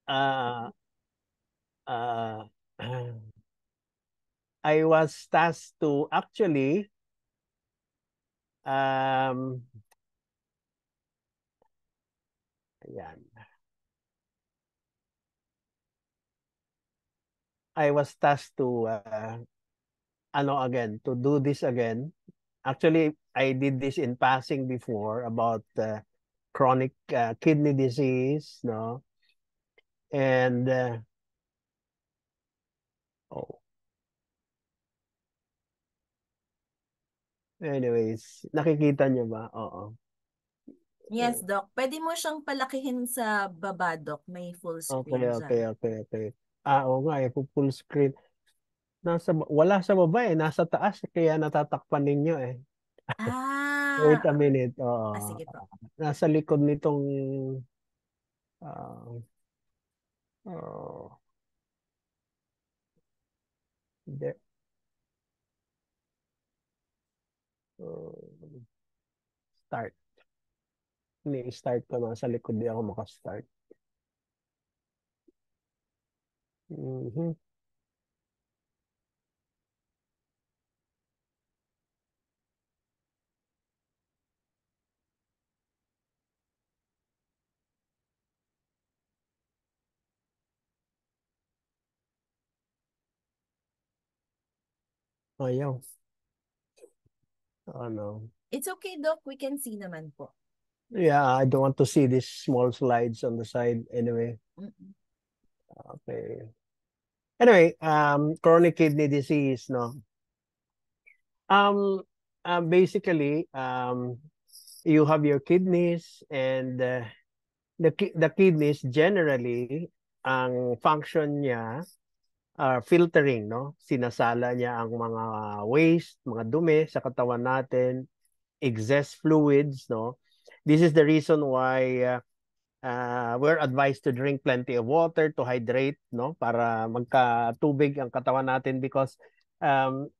uh, uh, I was tasked to actually ayan. I was tasked to to do this again. Actually, I did this in passing before about chronic kidney disease, no? And oh, anyways, nakikita niyo ba? Oo. Yes, Doc. Pwede mo siyang palakihin sa baba, Doc. May full screen dyan. Okay. Oo nga, full screen. Wala sa baba nasa taas, kaya natatakpan ninyo eh. Wait a Ah, minute. Oo. sige po. Nasa likod nitong uh, oh, de, uh, start. Ni-start ko na sa likod, di ako makastart. Mhm. Ayaw. Ano. It's okay, Doc. We can see naman po. Yeah, I don't want to see these small slides on the side anyway. Mm-mm. Okay. Anyway, chronic kidney disease, no? Um, Basically, you have your kidneys and the kidneys generally, ang function niya filtering, no? Sinasala niya ang mga waste, mga dumi sa katawan natin, excess fluids, no? This is the reason why we're advised to drink plenty of water to hydrate, no? Para magka-tubig ang katawan natin because um,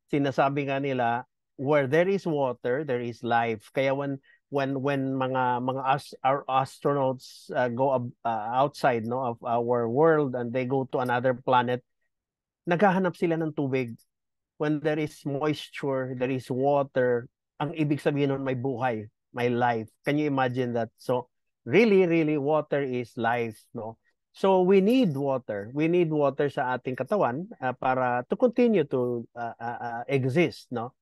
sinasabi nga nila, where there is water, there is life. Kaya when our astronauts go outside, no, of our world and they go to another planet, naghahanap sila ng tubig. When there is moisture, there is water, ang ibig sabihin nun may buhay, may life. Can you imagine that? So really water is life, no? So we need water. We need water sa ating katawan para to continue to exist, no?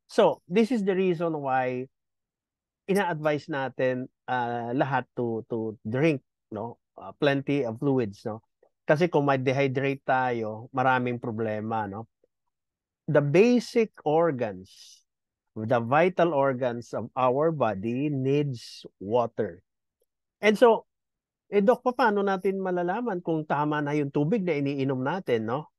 So this is the reason why ina-advise natin lahat to drink, no? Plenty of fluids, no? Kasi kung may dehydrate tayo, maraming problema, no? The basic organs, the vital organs of our body needs water. And so, Dok, paano natin malalaman kung tama na yung tubig na iniinom natin, no?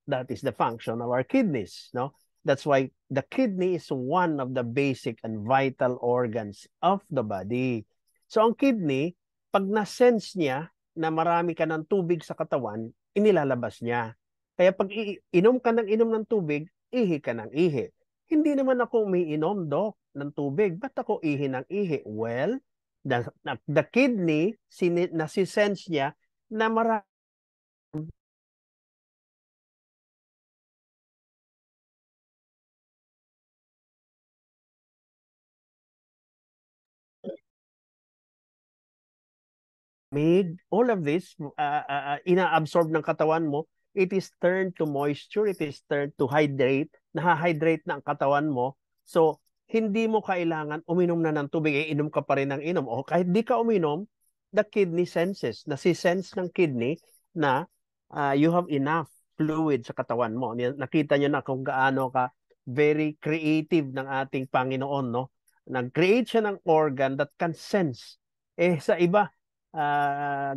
That is the function of our kidneys, no? That's why the kidney is one of the basic and vital organs of the body. So, ang kidney, pag na-sense niya na marami ka ng tubig sa katawan, inilalabas niya. Kaya pag inom ka ng inom ng tubig, ihi ka ng ihi. Hindi naman ako umiinom, Dok, ng tubig. Ba't ako ihi ng ihi? Well, the kidney, nasisense niya na marami all of this, ina-absorb ng katawan mo, it is turned to moisture, it is turned to hydrate, nahahydrate na ang katawan mo. So, hindi mo kailangan uminom na ng tubig, inom ka pa rin ng inom. O kahit di ka uminom, the kidney senses, nasisense ng kidney na you have enough fluid sa katawan mo. Nakita nyo na kung gaano ka very creative ng ating Panginoon, no? Nag-create siya ng organ that can sense. Sa iba,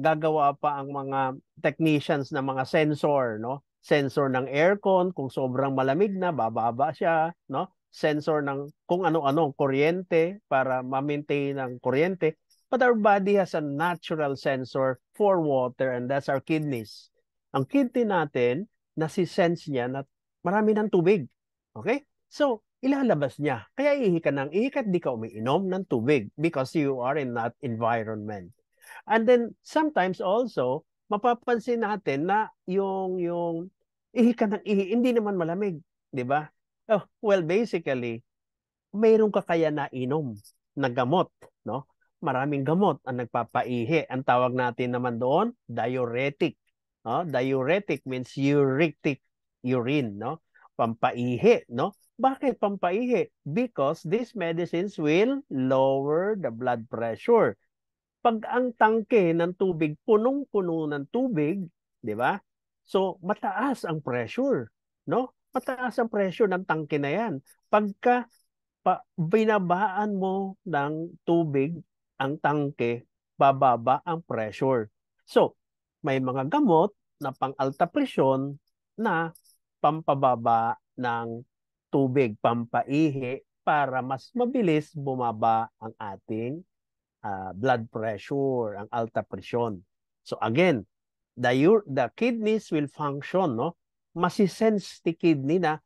gagawa pa ang mga technicians ng mga sensor, no? Sensor ng aircon, kung sobrang malamig na, bababa siya, no? Sensor ng kung ano-ano, kuryente, para ma-maintain ang kuryente. But our body has a natural sensor for water, and that's our kidneys. Ang kidney natin, nasi-sense niya na marami ng tubig. Okay? So, ilalabas niya. Kaya ihi ka ng ihi at di ka umiinom ng tubig because you are in that environment. And then sometimes also, mapapansin natin na yung ihi ka ng ihi, hindi naman malamig, di ba? Oh, well, basically, mayroon ka kaya na inom na gamot, no? Maraming gamot ang nagpapaihi. Ang tawag natin naman doon, diuretic. No? Diuretic means uric urine, no? Pampaihi, no? Bakit pampaihi? Because these medicines will lower the blood pressure. Pag ang tangke ng tubig punong-puno ng tubig, di ba? So mataas ang pressure, no? Mataas ang pressure ng tangke na 'yan. Pagka binabaan mo ng tubig ang tangke, bababa ang pressure. So, may mga gamot na pang-alta presyon na pampababa ng tubig, pampaihi para mas mabilis bumaba ang ating blood pressure, ang alta presyon. So again, the kidneys will function, no? Masisense the kidney na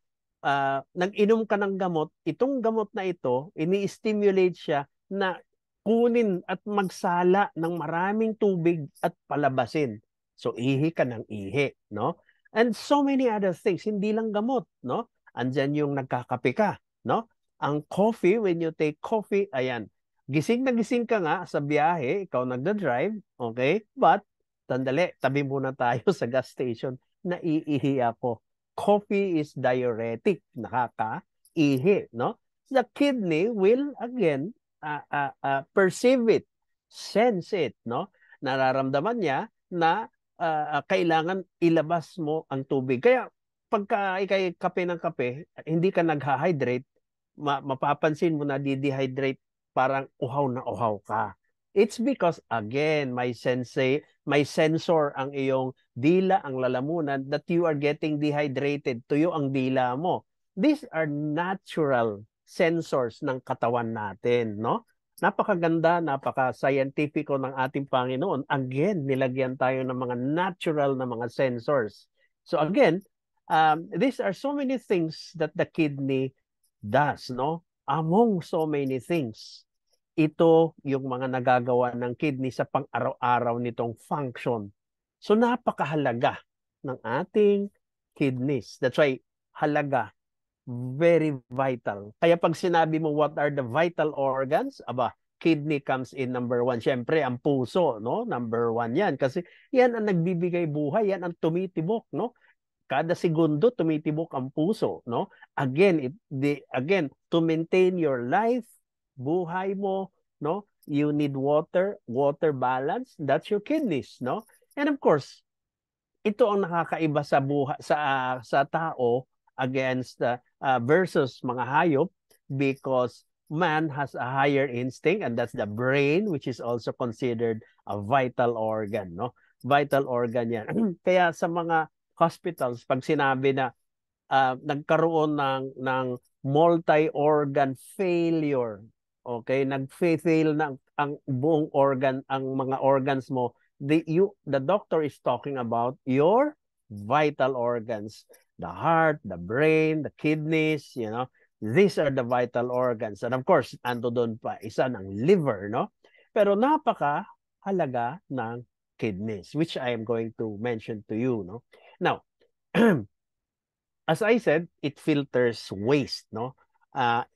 nag-inom ka ng gamot, itong gamot na ito, ini-stimulate siya na kunin at magsala ng maraming tubig at palabasin. So ihi ka ng ihi, no? And so many other things, hindi lang gamot, no? Andyan yung nagkakape ka, no? Ang coffee, when you take coffee, ayan, gising na gising ka nga sa biyahe, ikaw nagda-drive, okay? But, sandali, tabi muna tayo sa gas station, naiihi ako. Coffee is diuretic, nakaka-ihi, no? The kidney will, again, perceive it, sense it, no? Nararamdaman niya na kailangan ilabas mo ang tubig. Kaya, pagka ikay kape ng kape, hindi ka nag-hydrate, mapapansin mo na di-dehydrate, parang uhaw na uhaw ka. It's because, again, may sensor ang iyong dila, ang lalamunan, that you are getting dehydrated. Tuyo ang dila mo. These are natural sensors ng katawan natin, no? Napakaganda, napaka-scientifico ng ating Panginoon. Again, nilagyan tayo ng mga natural na mga sensors. So again, these are so many things that the kidney does, no? Among so many things, ito yung mga nagagawa ng kidney sa pang-araw-araw nitong function. So napakahalaga ng ating kidneys. That's why halaga, very vital. Kaya pag sinabi mo what are the vital organs, aba, kidney comes in number 1. Siyempre, ang puso, no? Number 1 yan. Kasi yan ang nagbibigay buhay, yan ang tumitibok, no? Kada segundo tumitibok ang puso, no? Again, again, to maintain your life, buhay mo, no? You need water balance, that's your kidneys, no? And of course, ito ang nakakaiba sa buhay sa tao against versus mga hayop, because man has a higher instinct, and that's the brain, which is also considered a vital organ, no? Vital organ yan. Kaya sa mga hospitals, pag sinabi na nagkaroon ng multi-organ failure, okay, nag-fail na ang buong organ, ang mga organs mo, the doctor is talking about your vital organs, the heart, the brain, the kidneys, you know, these are the vital organs. And of course, ando doon pa isa ng liver, no? Pero napaka-halaga ng kidneys, which I am going to mention to you, no? Now, as I said, it filters waste, no?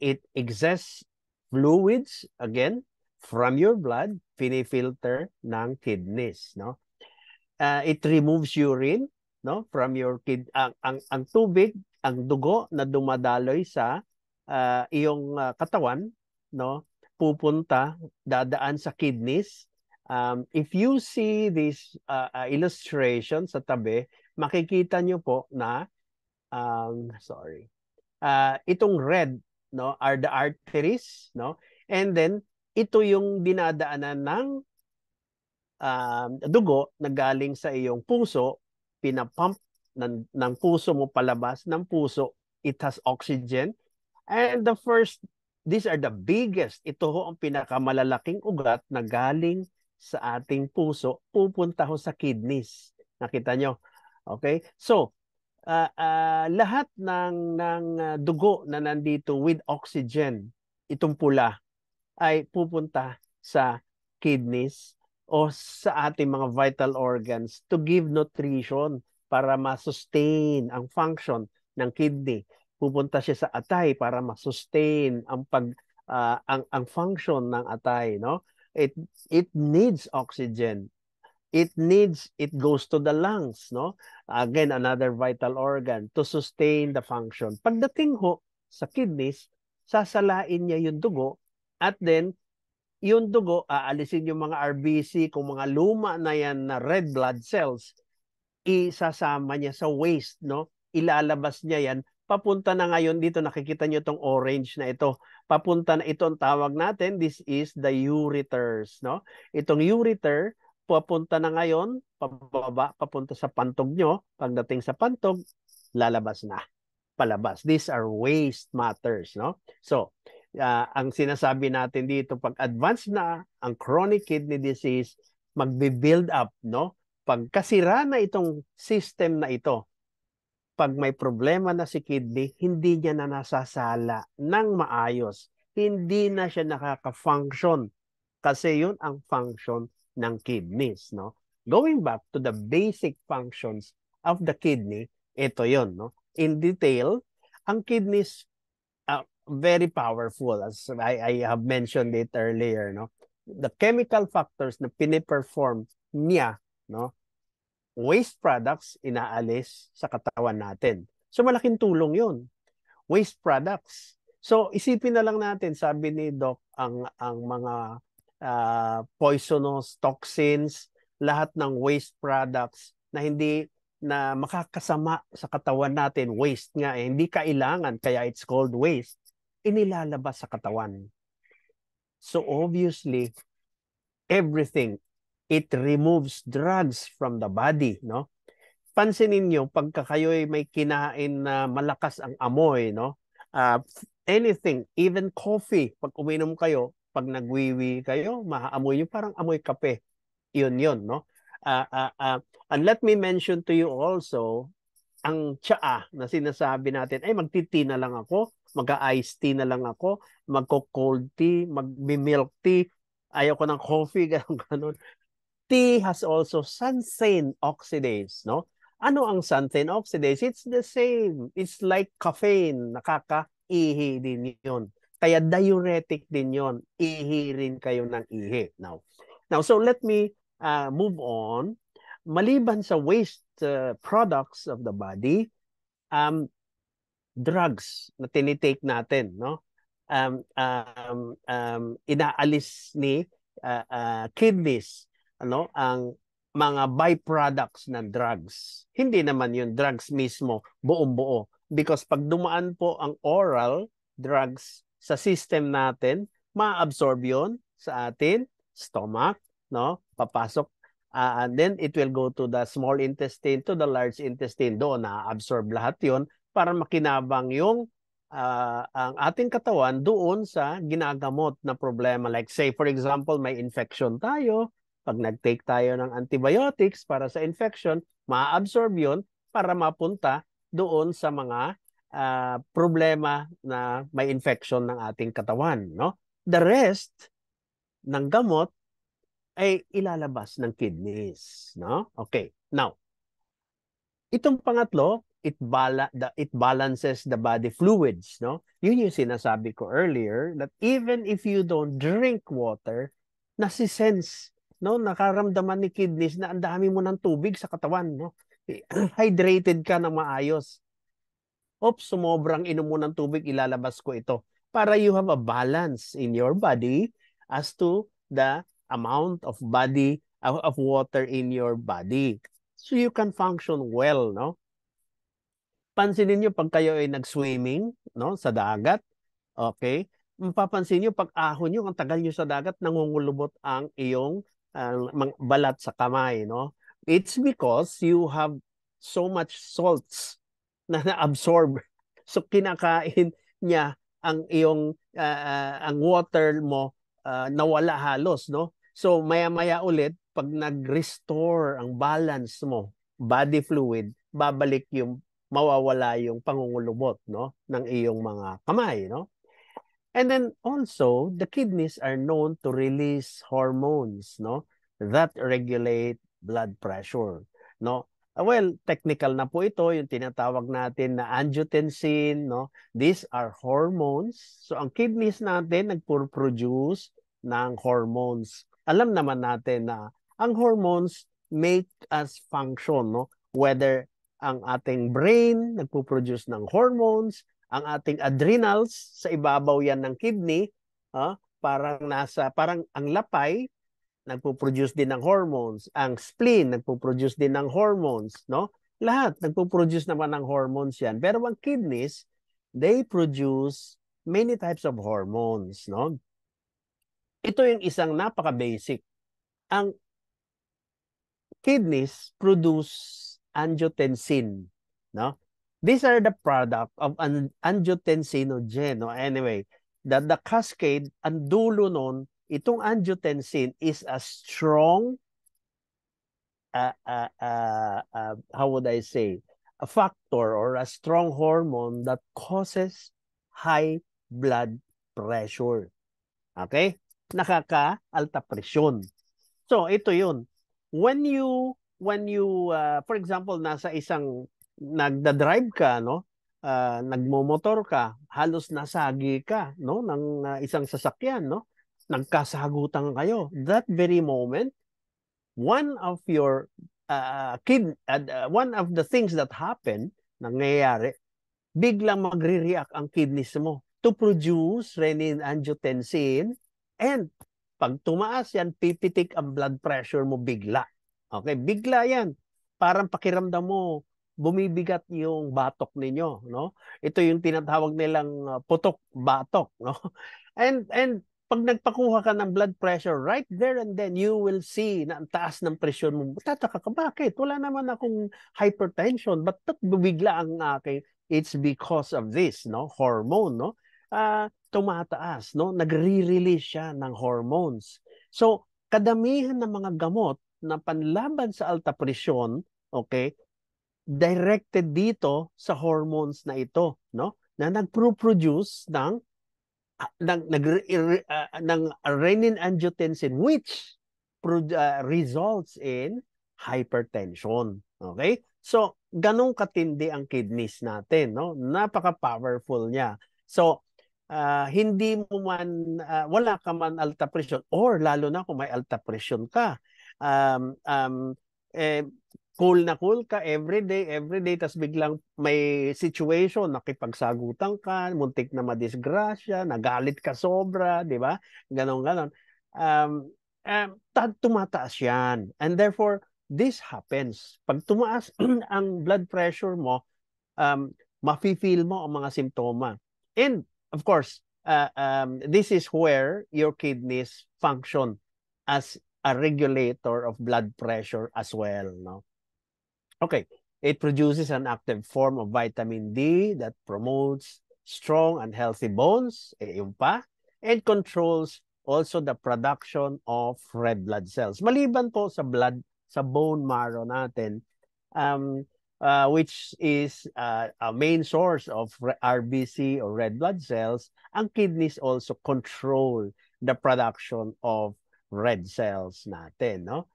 It exhausts fluids, again, from your blood, pinifilter ng kidneys, no? It removes urine, no, from your ang tubig, ang dugo na dumadaloy sa iyong katawan, no, pupunta, dadaan sa kidneys. If you see this illustration sa tabi, makikita nyo po na itong red, no, are the arteries, no, and then ito yung dinadaanan ng dugo na galing sa iyong puso, pinapump ng puso mo palabas ng puso, it has oxygen, and these are the biggest, ito ho ang pinakamalalaking ugat na galing sa ating puso, pupunta ho sa kidneys. Nakita nyo? Okay? So, lahat ng dugo na nandito with oxygen, itong pula, ay pupunta sa kidneys. o sa ating mga vital organs to give nutrition para ma-sustain ang function ng kidney. Pupunta siya sa atay para ma-sustain ang function ng atay, no? It needs oxygen. It goes to the lungs, no? Again, another vital organ to sustain the function. Pagdating ho sa kidneys, sasalain niya yung dugo at then yung dugo, aalisin yung mga RBC, kung mga luma na yan na red blood cells, isasama niya sa waste, no? Ilalabas niya yan. Papunta na ngayon dito, nakikita niyo itong orange na ito. Papunta na ito, ang tawag natin, this is the ureters, no? Itong ureter, papunta na ngayon, pababa, papunta sa pantog nyo. Pagdating sa pantog, lalabas na, palabas. These are waste matters, no? So, ang sinasabi natin dito, pag advanced na ang chronic kidney disease, magbe-build up, no? Pagkasira na itong system na ito, pag may problema na si kidney, hindi niya na nasasala ng maayos. Hindi na siya nakaka-function kasi yun ang function ng kidneys, no? Going back to the basic functions of the kidney, ito yun, no? In detail, ang kidneys very powerful, as I have mentioned it earlier, no? The chemical factors na piniperform niya, no? Waste products inaalis sa katawan natin. So malaking tulong yun. Waste products. So isipin na lang natin, sabi ni Doc, ang mga poisonous toxins, lahat ng waste products na hindi na makakasama sa katawan natin, waste nga, hindi kailangan, kaya it's called waste, inilalabas sa katawan. So obviously, everything, it removes drugs from the body, no? Pansinin niyo, pagka kayo'y may kinain na malakas ang amoy, no? Anything, even coffee, pag uminom kayo, pag nagwiwi kayo, maaamoy niyo, parang amoy kape. Yun, no? And let me mention to you also, ang tsaa na sinasabi natin, ay magti-tea na lang ako, mag-iced tea na lang ako, magko-cold tea, mag-milk tea, ayaw ko ng coffee, ganun. Tea has also xanthine oxidase, no? Ano ang xanthine oxidase? It's the same. It's like caffeine. Nakaka-ihi din yun. Kaya diuretic din yun. Ihi rin kayo ng ihi. Now, so let me move on. Maliban sa waste products of the body, drugs na tinitake natin, no? Inaalis ni kidneys, ano, ang mga byproducts ng drugs. Hindi naman yung drugs mismo buong-buo. Because pag dumaan po ang oral drugs sa system natin, ma-absorb yun sa atin, stomach, no? Papasok, and then it will go to the small intestine, to the large intestine. Doon na-absorb lahat yun para makinabang yung ang ating katawan doon sa ginagamot na problema. Like say, for example, may infection tayo, pag nag-take tayo ng antibiotics para sa infection, ma-absorb yun para mapunta doon sa mga problema na may infection ng ating katawan, no? The rest ng gamot ay ilalabas ng kidneys, no? Okay. Now, itong pangatlo, it balances the body fluids, no? Yun yung sinasabi ko earlier, that even if you don't drink water, nasisense, no? Nakaramdaman ni kidneys na ang dami mo ng tubig sa katawan, no? Hydrated ka ng maayos. Oops, sumobrang inom mo ng tubig, ilalabas ko ito. Para you have a balance in your body as to the amount of water in your body. So you can function well, no? Pansinin niyo pag kayo ay nag-swimming, no, sa dagat, okay? Mapapansin niyo pag ahon niyo, ang tagal niyo sa dagat, nangungulubot ang iyong balat sa kamay, no? It's because you have so much salts na na-absorb. So kinakain niya ang iyong ang water mo, nawala halos, no? So maya-maya ulit pag nag-restore ang balance mo, body fluid, babalik yung mawawala yung pangungulubot, no, ng iyong mga kamay, no? And then also, the kidneys are known to release hormones, no? that regulate blood pressure, no? Well, technical na po ito, yung tinatawag natin na angiotensin, no? These are hormones. So ang kidneys natin nagpo-produce ng hormones. Alam naman natin na ang hormones make us function, no? Whether ang ating brain nagpo-produce ng hormones, ang ating adrenals sa ibabaw yan ng kidney, parang ang lapay nagpo-produce din ng hormones, ang spleen nagpo-produce din ng hormones, no? Lahat nagpo-produce naman ng hormones yan. Pero ang kidneys, they produce many types of hormones, no? Ito yung isang napaka-basic. Ang kidneys produce angiotensin, no? These are the product of an angiotensinogen, no? Anyway, the cascade, ang dulo nun, itong angiotensin is a strong, how would I say, a factor or a strong hormone that causes high blood pressure. Okay? Nakaka-alta presyon. So, ito yun. When you for example, nasa isang nagda-drive ka, no? Nagmomotor ka, halos nasagi ka, no, ng isang sasakyan, no? Nagkasagutan kayo. That very moment, one of your one of the things that happen, nangyayari, biglang magre-react ang kidneys mo to produce renin-angiotensin, and pag tumaas yan, pipitik ang blood pressure mo bigla. Okay, bigla yan. Parang pakiramdam mo, bumibigat yung batok ninyo, no? Ito yung tinatawag nilang putok-batok, no? And pag nagpakuha ka ng blood pressure, right there and then, you will see na ang taas ng presyon mo. Tataka ka, bakit? Wala naman akong hypertension. Ba't bigla ang aking? It's because of this, no? Hormone, no? Tumataas, no? Nagre-release siya ng hormones. So, kadamihan ng mga gamot na panlaban sa alta presyon, okay, directed dito sa hormones na ito, no? Na nagpro-produce ng renin-angiotensin, which results in hypertension. Okay? So, ganong katindi ang kidneys natin, no? Napaka-powerful niya. So, hindi mo man, wala ka man alta presyon, or lalo na kung may alta presyon ka, cool na cool ka every day, tas biglang may situation, nakipagsagutan ka, muntik na madisgrasya, nagalit ka sobra, di ba? Ganon. Tumataas yan. And therefore, this happens. Pag tumaas ang blood pressure mo, mafe-feel mo ang mga simptoma. And of course, this is where your kidneys function as a regulator of blood pressure as well, no? Okay, it produces an active form of vitamin D that promotes strong and healthy bones, yung pa, and controls also the production of red blood cells. Maliban po sa bone marrow natin, which is a main source of RBC or red blood cells, ang kidneys also control the production of red cells natin, no?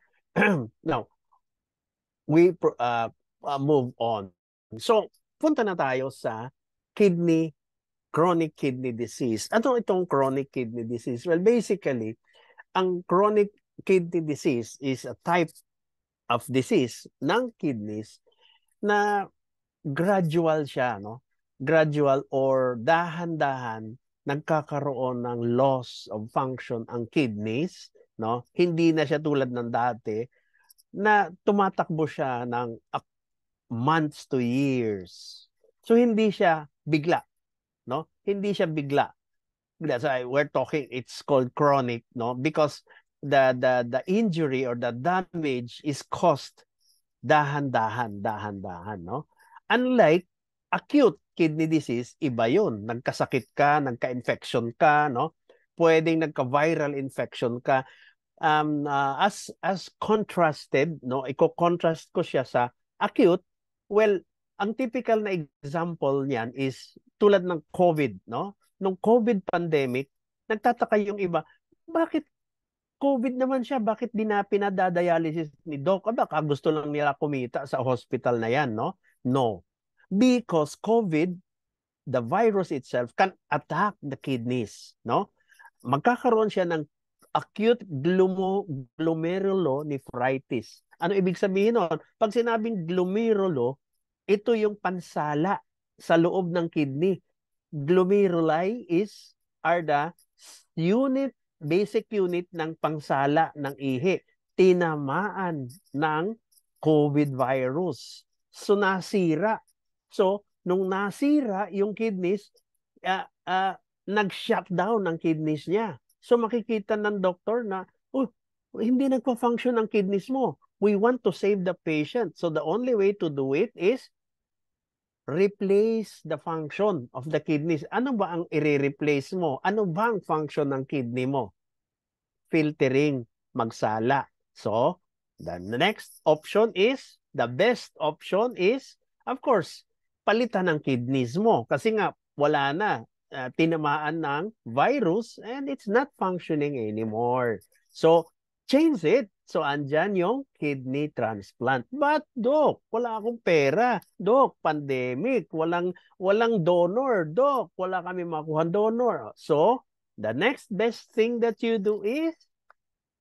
Now, we move on. So, punta na tayo sa chronic kidney disease. Ano itong chronic kidney disease? Well, basically, ang chronic kidney disease is a type of disease ng kidneys na gradual siya, no? Gradual or dahan-dahan nagkakaroon ng loss of function ang kidneys, no? Hindi na siya tulad ng dati na tumatakbo siya ng months to years. So hindi siya bigla, no? Hindi siya bigla. That's why we're talking, it's called chronic, no? Because the injury or the damage is caused dahan-dahan, no? Unlike acute kidney disease, iba yun. Nagkasakit ka, nagka-infection ka, no? Pwedeng nagka-viral infection ka. As contrasted, no, iko-contrast ko siya sa acute. Well, ang typical na example niyan is tulad ng COVID, no? Nung COVID pandemic, nagtataka yung iba, bakit COVID naman siya, bakit di na pinadadialysis ni Doc? Baka gusto lang nila kumita sa hospital na yan, no? No. Because COVID, the virus itself can attack the kidneys, no? Magkakaroon siya ng acute glomerulonephritis. Ano ibig sabihin nun? Pag sinabing glomerulo, ito yung pansala sa loob ng kidney. Glomeruli are the basic unit ng pangsala ng ihi. Tinamaan ng COVID virus. So nasira. So nung nasira yung kidneys, nag-shutdown ang kidneys niya. So makikita ng doktor na, hindi nagpa-function ang kidneys mo. We want to save the patient. So the only way to do it is replace the function of the kidneys. Ano ba ang i-replace mo? Ano ba ang function ng kidney mo? Filtering, magsala. So, the next option is, the best option is, of course, palitan ng kidneys mo. Kasi nga, wala na. Tinamaan ng virus and it's not functioning anymore. So, change it. So, andyan yung kidney transplant. But, Doc, wala akong pera. Doc, pandemic. Walang donor. Doc, wala kami makuha donor. So, the next best thing that you do is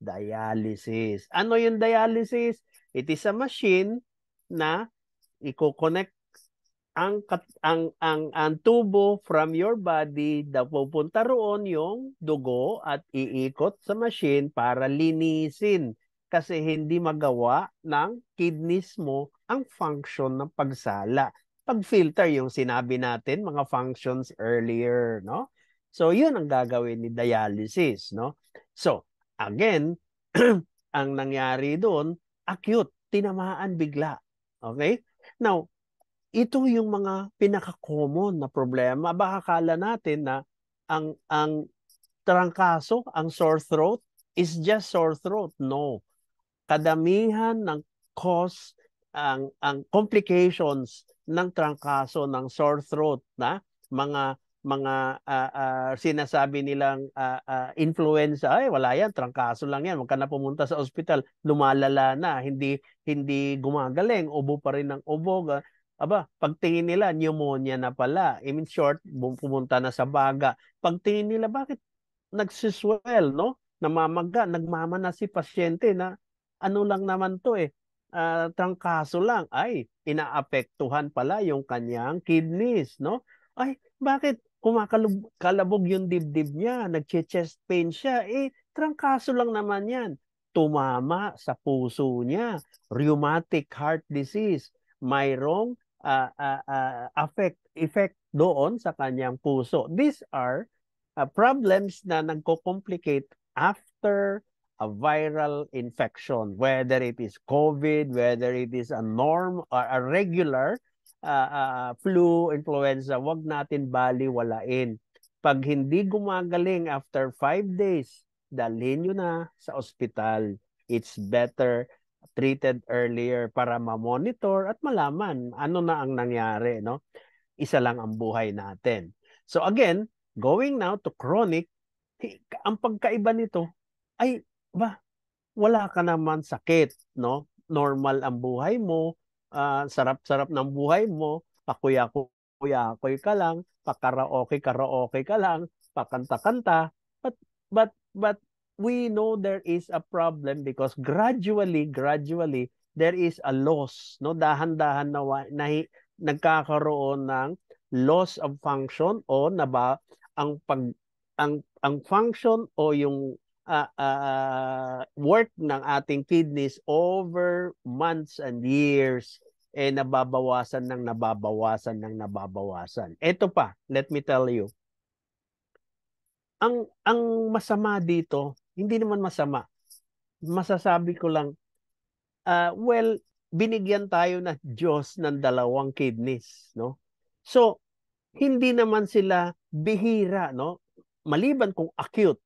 dialysis. Ano yung dialysis? It is a machine na i-connect ang tubo from your body, pupunta roon yung dugo at iikot sa machine para linisin kasi hindi magawa ng kidneys mo ang function ng pagsala. Pag-filter yung sinabi natin, mga functions earlier, no? So, yun ang gagawin ni dialysis, no? So, again, ang nangyari doon, acute, tinamaan bigla. Okay? Now, ito yung mga pinaka-common na problema. Baka kala natin na ang trangkaso, ang sore throat is just sore throat. No. Kadamihan ng cause, ang complications ng trangkaso ng sore throat na sinasabi nilang influenza, ay wala yan, trangkaso lang yan, wag ka na pumunta sa ospital, lumalala na, hindi gumagaling, ubo pa rin ng ubo. Pagtingin nila, pneumonia na pala. In short, pumunta na sa baga. Pagtingin nila, bakit nagsiswell, no? Namamaga, nagmamana si pasyente na ano lang naman to trangkaso lang. Ay, inaapektuhan pala yung kanyang kidneys, no? Ay, bakit kumakalabog yung dibdib niya, nagche-chest pain siya, trangkaso lang naman yan. Tumama sa puso niya, rheumatic heart disease, mayroong effect doon sa kanyang puso. These are problems na nagko-complicate after a viral infection, whether it is COVID, whether it is a regular flu, influenza, wag natin baliwalain. Pag hindi gumagaling after 5 days, dalhin nyo na sa ospital. It's better treated earlier para ma-monitor at malaman ano na ang nangyari, no? Isa lang ang buhay natin. So again, going now to chronic, ang pagkaiba nito ay wala ka naman sakit, no? Normal ang buhay mo, sarap-sarap ng buhay mo, pakuya-kuya ka lang, pakaraoke ka lang, pakanta-kanta, but we know there is a problem because gradually there is a loss, no? Dahan-dahan na nagkakaroon ng loss of function o ang function o yung work ng ating kidneys over months and years nababawasan ng nababawasan. Ito pa, let me tell you. Ang masama dito, hindi naman masama. Masasabi ko lang, binigyan tayo ng Diyos ng 2 kidneys, no? So, hindi naman sila bihira, no? Maliban kung acute,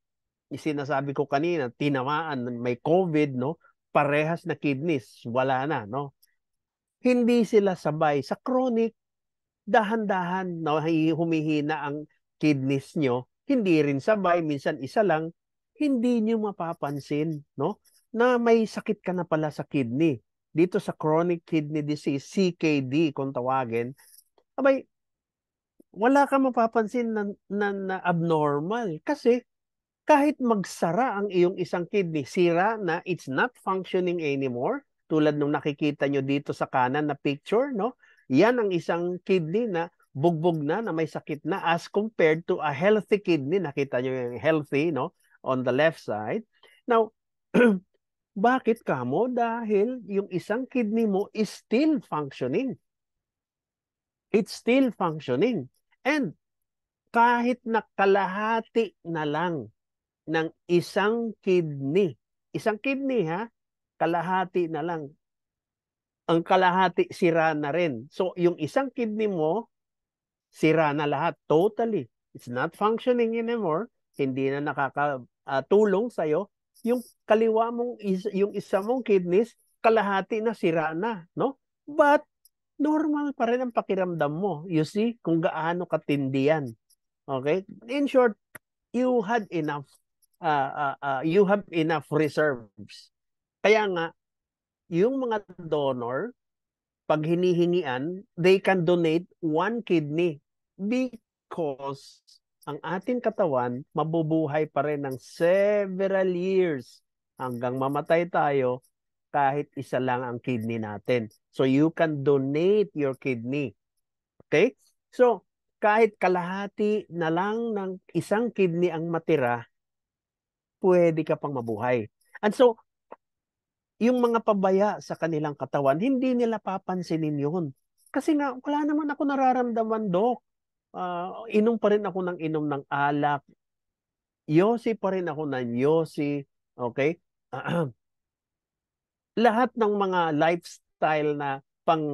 sinasabi ko kanina, tinamaan, may COVID, no? Parehas na kidneys, wala na, no? Hindi sila sabay. Sa chronic, dahan-dahan, no? Humihina ang kidneys nyo. Hindi rin sabay, minsan isa lang. hindi niyo mapapansin, no? Na may sakit ka na pala sa kidney. Dito sa chronic kidney disease, CKD kung tawagin, abay, wala kang mapapansin na abnormal. Kasi kahit magsara ang iyong isang kidney, sira na, it's not functioning anymore, tulad nung nakikita nyo dito sa kanan na picture, no? Yan ang isang kidney na bugbog na may sakit na as compared to a healthy kidney. Nakita nyo yung healthy, no? On the left side. Now, bakit kamo? Dahil yung isang kidney mo is still functioning. It's still functioning. And kahit na kalahati na lang ng isang kidney ha, kalahati na lang, ang kalahati sira na rin. So yung isang kidney mo, sira na lahat, totally. It's not functioning anymore, hindi na nakakatulong sa'yo. Yung kaliwa mong, yung isa mong kidneys, kalahati na sira na, no? But normal pa rin ang pakiramdam mo. You see kung gaano katindi yan. Okay? In short, you had enough you have enough reserves. Kaya nga, yung mga donor, pag hinihingian, they can donate 1 kidney because ang ating katawan mabubuhay pa rin ng several years hanggang mamatay tayo kahit isa lang ang kidney natin. So you can donate your kidney. Okay? So kahit kalahati na lang ng isang kidney ang matira, pwede ka pang mabuhay. And so, yung mga pabaya sa kanilang katawan, hindi nila papansinin yun. Kasi nga, wala naman ako nararamdaman, Dok. Inom pa rin ako ng inom ng alak. Yosi pa rin ako ng yosi. Okay? Lahat ng mga lifestyle na pang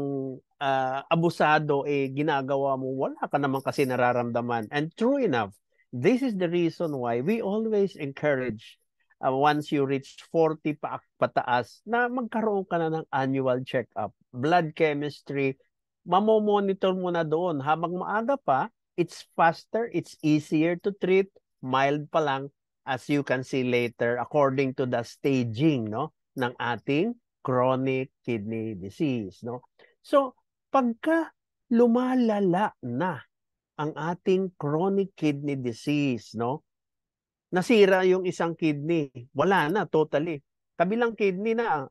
abusado ginagawa mo, wala ka naman kasi nararamdaman. And true enough, this is the reason why we always encourage once you reach 40 pataas na magkaroon ka na ng annual check-up. Blood chemistry, mamomonitor mo na doon. Habang maaga pa, it's faster, it's easier to treat, mild pa lang, as you can see later, according to the staging, no, ng ating chronic kidney disease, no? So, pagka lumalala na ang ating chronic kidney disease, no? Nasira yung isang kidney, wala na totally. Kabilang kidney na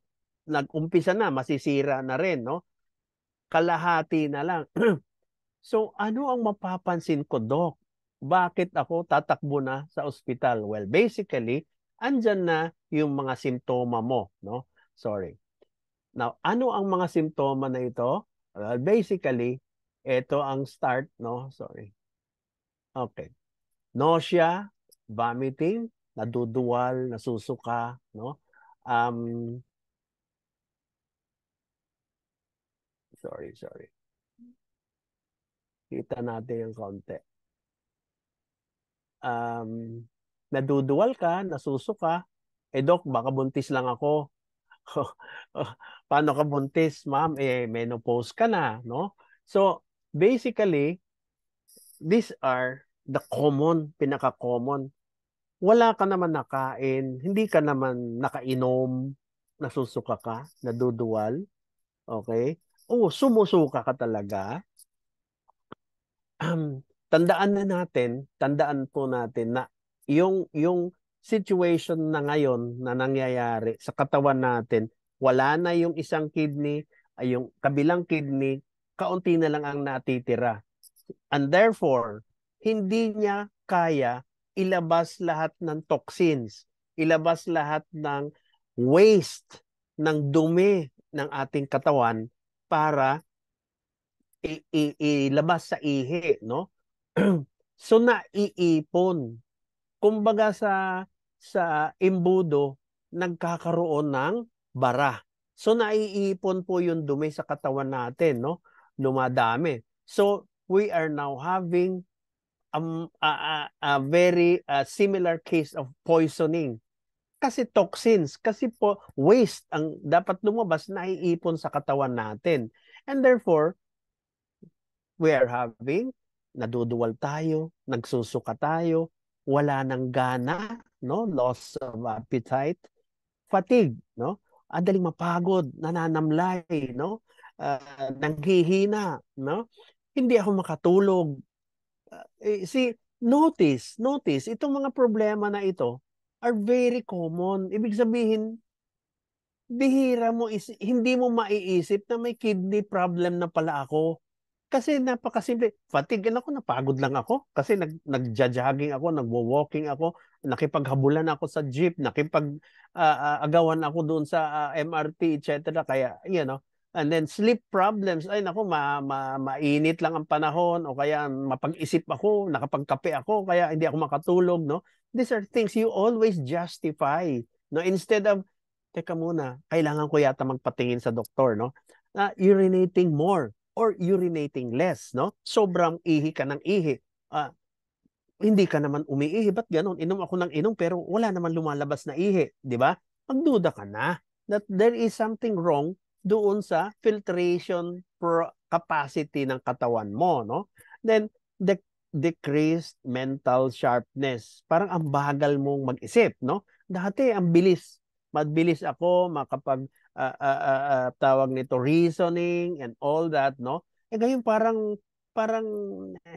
nag-umpisa na, masisira na rin, no? Kalahati na lang. So, ano ang mapapansin ko, Doc? Bakit ako tatakbo na sa ospital? Well, basically, andyan na yung mga simptoma mo, no? Sorry. Now, ano ang mga simptoma na ito? Well, basically, ito ang start, no? Sorry. Okay. Nausea, vomiting, naduduwal, nasusuka, no? Sorry. Kita natin yung konti. Naduduwal ka, nasusuka, Dok, baka buntis lang ako. Paano ka buntis, ma'am? Menopause ka na, no? So, basically, these are the pinaka-common. Wala ka naman nakain, hindi ka naman nakainom, nasusuka ka, naduduwal, okay? Sumusuka ka talaga. Tandaan po natin na yung situation na ngayon na nangyayari sa katawan natin, wala na yung isang kidney, ay yung kabilang kidney, kaunti na lang ang natitira. And therefore, hindi niya kaya ilabas lahat ng toxins, ilabas lahat ng waste, ng dumi ng ating katawan para ilabas sa ihi, no? So naiipon. Kumbaga sa imbudo nagkakaroon ng bara. So naiipon po yung dumi sa katawan natin, no? Lumadami. So we are now having a very similar case of poisoning. Kasi toxins, kasi po waste ang dapat lumabas, naiipon sa katawan natin. And therefore, we are having, naduduwal tayo, nagsusuka tayo, wala nang gana no? Loss of appetite, fatigue, no? Ang daling mapagod, nananamlay, no? Nanghihina, no? Hindi ako makatulog. Notice, itong mga problema na ito are very common. Ibig sabihin, bihira mo, hindi mo maiisip na may kidney problem na pala ako. Kasi napakasimple. Fatigue ako, napagod lang ako. Kasi nagja-jogging ako, nagwo-walking ako, nakipaghabulan ako sa jeep, nakipag-agawan ako doon sa MRT, etc. Kaya, and then sleep problems. Ay, naku, mainit lang ang panahon o kaya mapag-isip ako, nakapagkape ako, kaya hindi ako makatulog, no? These are things you always justify, no? Instead of, teka muna, kailangan ko yata magpatingin sa doktor, no? Urinating more or urinating less, no? Sobrang ihi ka ng ihi. Hindi ka naman umiihi, ba't ganun? Inom ako ng inom pero wala naman lumalabas na ihi, di ba? Magduda ka na that there is something wrong doon sa filtration capacity ng katawan mo, no? Then, decreased mental sharpness. Parang ang bagal mong mag-isip, no? Dati, ang bilis. Mabilis ako tawag nito reasoning and all that, no? Ngayon parang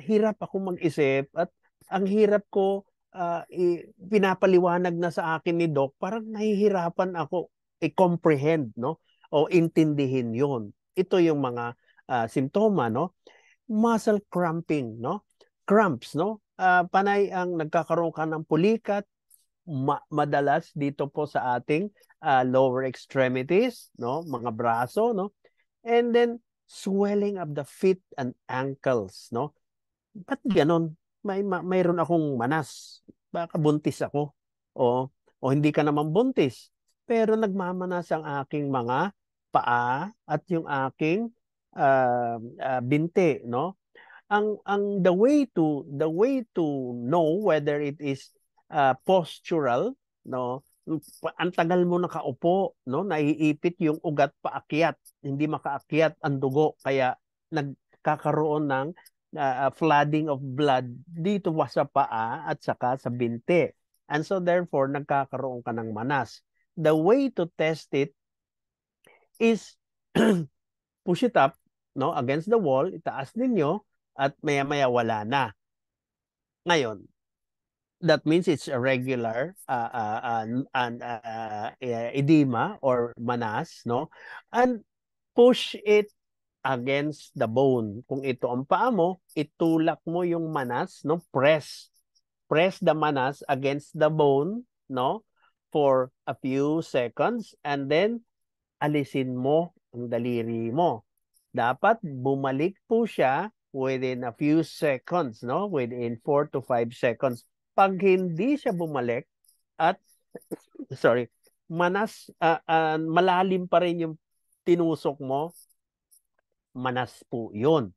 hirap ako mag-isip at ang hirap ko pinapaliwanag na sa akin ni Doc, parang nahihirapan ako i-comprehend, no? O intindihin 'yon. Ito yung mga simptoma, no? Muscle cramping, no? Cramps, no? Panay ang nagkakaroon ka ng pulikat, madalas dito po sa ating lower extremities, no? Mga braso, no? And then swelling of the feet and ankles, no? Ba't ganon? Mayroon akong manas. Baka buntis ako. O hindi ka naman buntis. Pero nagmamanas ang aking mga paa at yung aking binti, no? The way to know whether it is postural, no? Ang tagal mo nakaupo, no? Naiipit yung ugat paakyat, hindi makaakyat ang dugo kaya nagkakaroon ng flooding of blood dito sa paa at saka sa binti. And so therefore, nagkakaroon ka ng manas. The way to test it is push it up, no, against the wall, itaas ninyo at maya-maya wala na. Ngayon, that means it's a regular edema or manas, no? And push it against the bone. Kung ito ang paa mo, itulak mo yung manas, no? Press the manas against the bone, no? For a few seconds and then alisin mo ang daliri mo. Dapat bumalik po siya within a few seconds, no? Within 4 to 5 seconds. Pag hindi siya bumalik at malalim pa rin yung tinusok mo, manas po yun.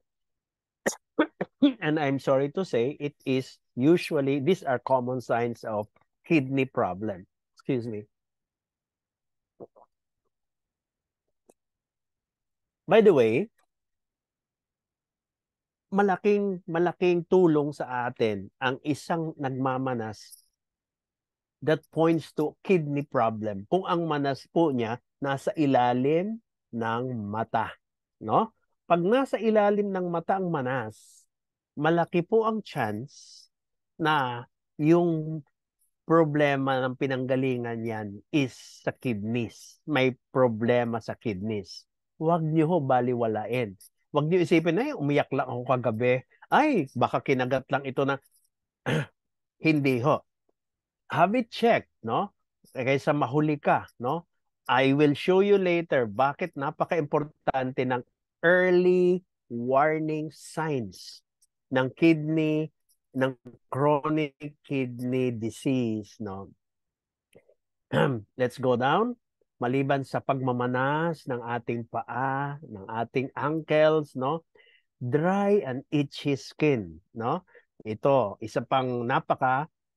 And I'm sorry to say, it is usually, these are common signs of kidney problem. Excuse me. By the way, malaking tulong sa atin ang isang nagmamanas that points to kidney problem. Kung ang manas po niya nasa ilalim ng mata, no? Pag nasa ilalim ng mata ang manas, malaki po ang chance na yung problema ng pinanggalingan yan is sa kidneys. May problema sa kidneys. Huwag niyo ho baliwalain. Huwag niyo isipin, ay, umiyak lang ako kagabi. Ay, baka kinagat lang ito na. Hindi ho. Have it checked, no? Kaysa mahuli ka, no? I will show you later bakit napaka-importante ng early warning signs ng chronic kidney disease, no? Let's go down. Maliban sa pagmamanas ng ating paa, ng ating ankles, no? Dry and itchy skin, no? Ito, isa pang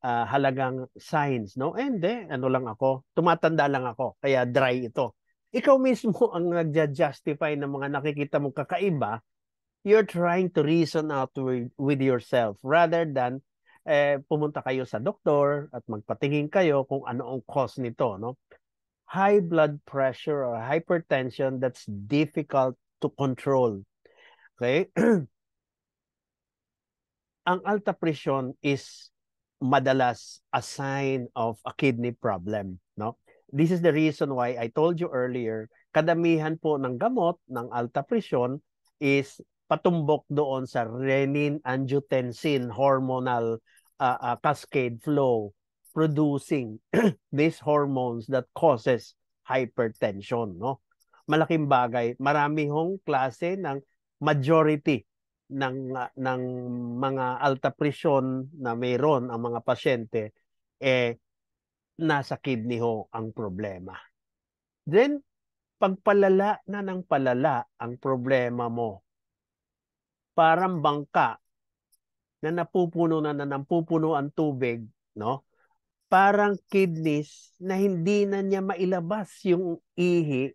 halagang signs, no? Hindi, ano lang ako, tumatanda lang ako, kaya dry ito. Ikaw mismo ang nagja-justify ng mga nakikita mong kakaiba. You're trying to reason out with yourself rather than pumunta kayo sa doktor at magpatingin kayo kung ano ang cause nito, no? High blood pressure or hypertension, that's difficult to control. Okay? Ang alta presyon is madalas a sign of a kidney problem, no? This is the reason why I told you earlier, kadamihan po ng gamot ng alta presyon is patumbok doon sa renin-angiotensin hormonal cascade flow producing these hormones that causes hypertension, no? Malaking bagay, marami hong klase ng majority ng mga alta presyon na mayroon ang mga pasyente, nasa kidney ho ang problema. Then, pagpalala na ng palala ang problema mo, parang bangka na napupuno na napupuno ang tubig, no? Parang kidneys na hindi na niya mailabas yung ihi,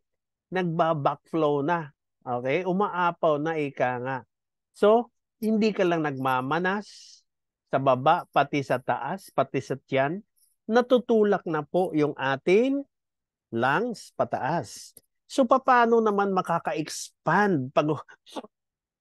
nagba-backflow na. Okay? Umaapaw na, ika nga. So, hindi ka lang nagmamanas sa baba, pati sa taas, pati sa tiyan. Natutulak na po yung ating lungs pataas. So, paano naman makaka-expand? Pag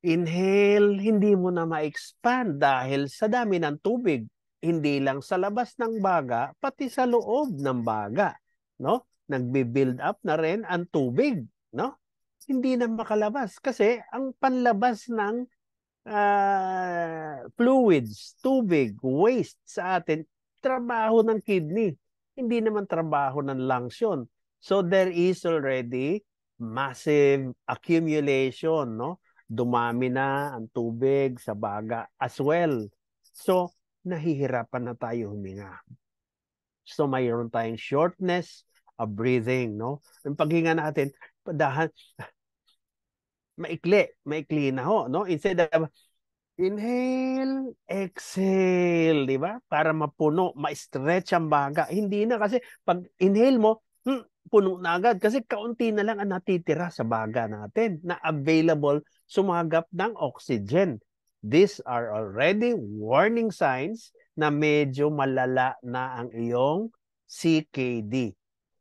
inhale, hindi mo na ma-expand dahil sa dami ng tubig. Hindi lang sa labas ng baga, pati sa loob ng baga. No? Nagbi-build up na rin ang tubig. No? Hindi na makalabas kasi ang panlabas ng fluids, tubig, waste sa atin, trabaho ng kidney. Hindi naman trabaho ng lungs yun. So there is already massive accumulation, no? Dumami na ang tubig sa baga as well. So, nahihirapan na tayo huminga. So, mayroon tayong shortness of breathing, no? Ang paghinga natin, padahan, maikli na ho, no? Instead of inhale, exhale, di ba? Para mapuno, ma-stretch ang baga. Hindi na kasi pag inhale mo, puno na agad kasi kaunti na lang ang natitira sa baga natin na available sumagap ng oxygen. These are already warning signs na medyo malala na ang iyong CKD.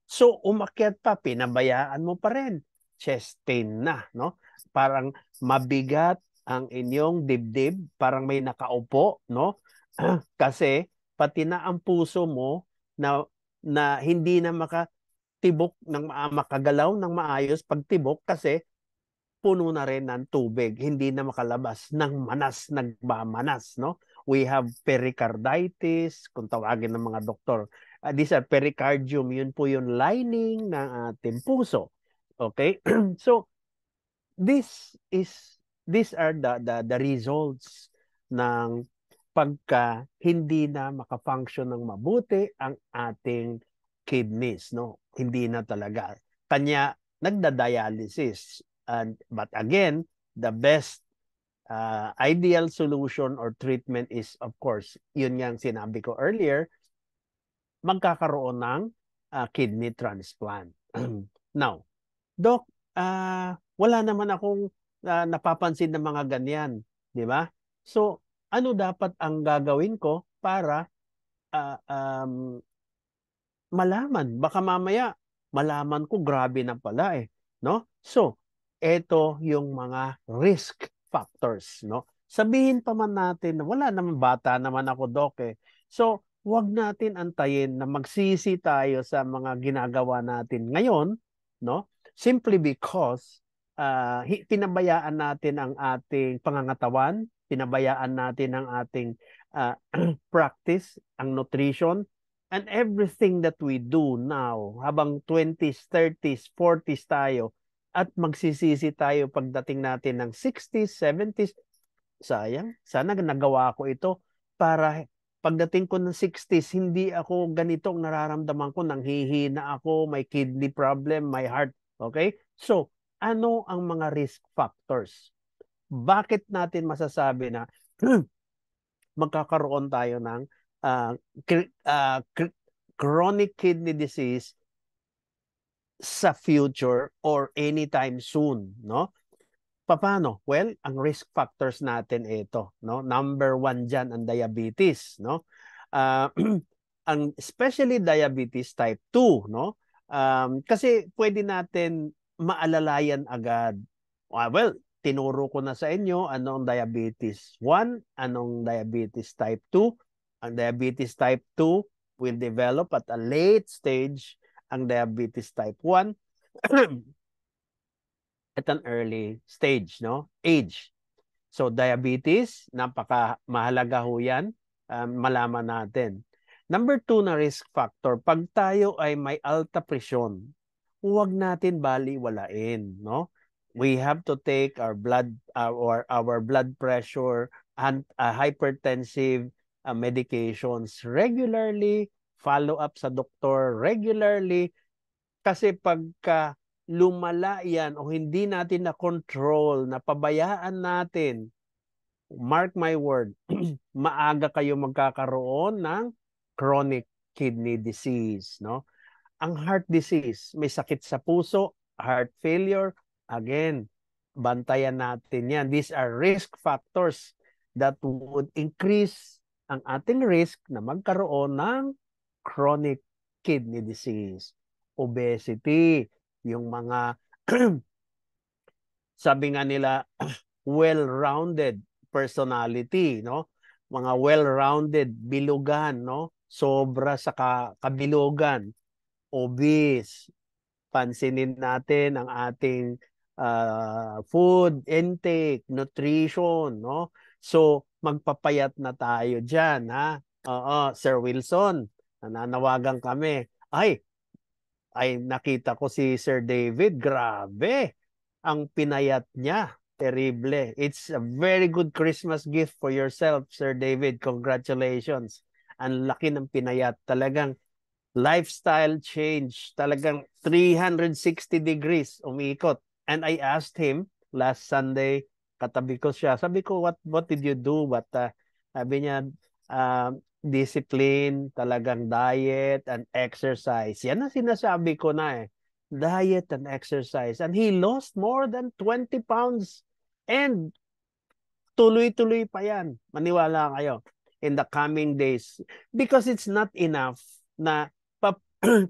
So, umakyat pa, pinabayaan mo pa rin. Chest pain na, no? Parang mabigat ang inyong dibdib, parang may nakaupo, no? Kasi pati na ang puso mo na hindi na makatibok ng makagalaw ng maayos pagtibok kasi puno na rin ng tubig, hindi na makalabas ng manas, nagmamanas, no? We have pericarditis, kung tawagin ng mga doktor. These are pericardium, yun po yung lining ng ating puso. Okay? So, these are the results ng pagka hindi na makafunction ng mabuti ang ating kidneys, no? Hindi na talaga. Kanya nagda-dialysis. But again, the best ideal solution or treatment is, of course, yun yang sinabi ko earlier, magkakaroon ng kidney transplant. Now, Doc, wala naman akong napapansin ng mga ganyan, di ba? So, ano dapat ang gagawin ko para malaman? Baka mamaya malaman ko grabe na pala eh, no? So, ito yung mga risk factors, no? Sabihin pa man natin na wala naman, bata naman ako, Doc eh. So, wag natin antayin na magsisi tayo sa mga ginagawa natin ngayon, no? Simply because pinabayaan natin ang ating pangangatawan, pinabayaan natin ang ating practice, ang nutrition, and everything that we do now, habang 20s, 30s, 40s tayo, at magsisisi tayo pagdating natin ng 60s, 70s, sayang, sana nagawa ko ito para pagdating ko ng 60s, hindi ako ganitong nararamdaman ko, nanghihina ako, may kidney problem, my heart, okay? So, ano ang mga risk factors? Bakit natin masasabi na magkakaroon tayo ng chronic kidney disease sa future or anytime soon, no? Paano? Well, ang risk factors natin ito, no? Number 1 diyan ang diabetes, no? Uh, ang especially diabetes type 2, no? Kasi pwede natin maalalayan agad. Well, tinuro ko na sa inyo anong diabetes 1, anong diabetes type 2. Ang diabetes type 2 will develop at a late stage. Ang diabetes type 1 at an early stage, no? Age. So diabetes, napaka mahalaga ho yan, malaman natin. Number 2 na risk factor, pag tayo ay may alta presyon, huwag natin baliwalain, no? We have to take our blood or our blood pressure and hypertensive medications regularly, follow up sa doktor regularly, kasi pagka lumala yan o hindi natin na-control, napabayaan natin, mark my word, maaga kayo magkakaroon ng chronic kidney disease, no? Ang heart disease, may sakit sa puso, heart failure, again, bantayan natin yan. These are risk factors that would increase ang ating risk na magkaroon ng chronic kidney disease. Obesity, yung mga sabi nga nila well-rounded personality, no? Mga well-rounded bilugan, no? Sobra sa kabilugan, obese. Pansinin natin ang ating food intake, nutrition, no? So, magpapayat na tayo diyan, ha? Oo, Sir Wilson, nananawagan kami. Ay nakita ko si Sir David, grabe. Ang pinayat niya, terrible. It's a very good Christmas gift for yourself, Sir David. Congratulations. Ang laki ng pinayat. Talagang lifestyle change. Talagang 360 degrees umikot. And I asked him last Sunday, katabi ko siya. Sabi ko, what did you do? Sabi niya, discipline, talagang diet and exercise. Yan ang sinasabi ko na eh. Diet and exercise. And he lost more than 20 pounds. And tuloy-tuloy pa yan. Maniwala kayo in the coming days. Because it's not enough na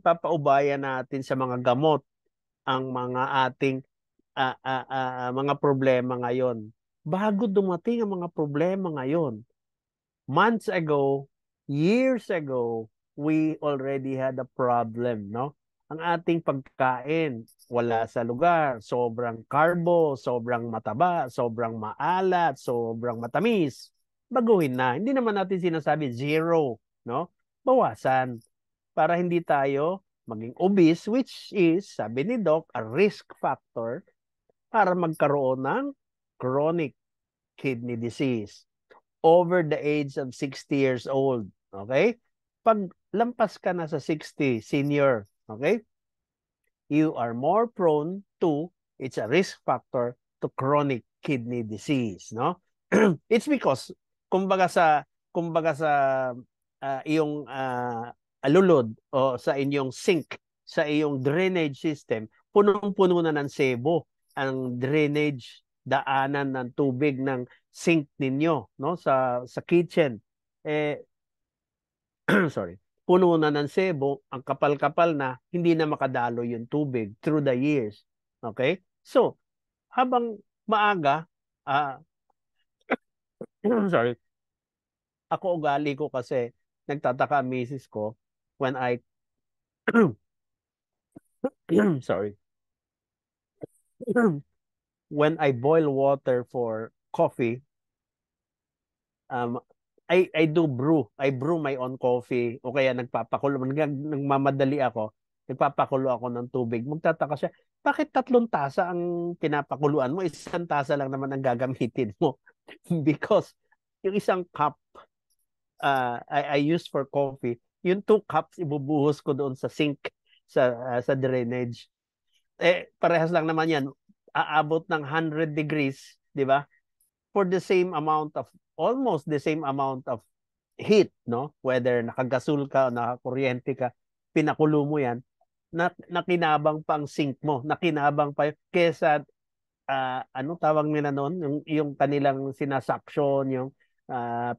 papaubayan natin sa mga gamot ang mga ating mga problema ngayon. Bago dumating ang mga problema ngayon, months ago, years ago, we already had a problem, no? Ang ating pagkain, wala sa lugar, sobrang carbo, sobrang mataba, sobrang maalat, sobrang matamis. Baguhin na. Hindi naman natin sinasabi zero, no? Bawasan para hindi tayo maging obese, which is, sabi ni Doc, a risk factor para magkaroon ng chronic kidney disease over the age of 60 years old. Okay? Pag lampas ka na sa 60, senior, okay? You are more prone to, it's a risk factor to chronic kidney disease, no? It's because kumbaga sa iyong alulod o sa inyong sink, sa iyong drainage system, punong-puno na ng sebo ang drainage daanan ng tubig ng sink ninyo, no, sa kitchen. Sorry, puno na ng sebo, ang kapal-kapal na, hindi na makadalo yung tubig through the years. Okay? So, habang maaga, sorry, ako ugali ko kasi, nagtataka ang misis ko, when I, sorry, when I boil water for coffee, I do brew. I brew my own coffee. O kaya nagpapakulo. Nagmamadali ako. Nagpapakulo ako ng tubig. Magtataka siya, bakit 3 tasa ang pinapakuluan mo? 1 tasa lang naman ang gagamitin mo. Because yung 1 cup I use for coffee, yung 2 cups ibubuhos ko doon sa sink, sa drainage. Parehas lang naman yan. Aabot ng 100 degrees, di ba? For the same amount of, almost the same amount of heat, no? Whether nakagasol ka o nakakuryente ka, pinakulo mo yan, nakinabang pa ang sink mo, nakinabang pa kesa ano tawag nila noon? Yung kanilang sinasuction, yung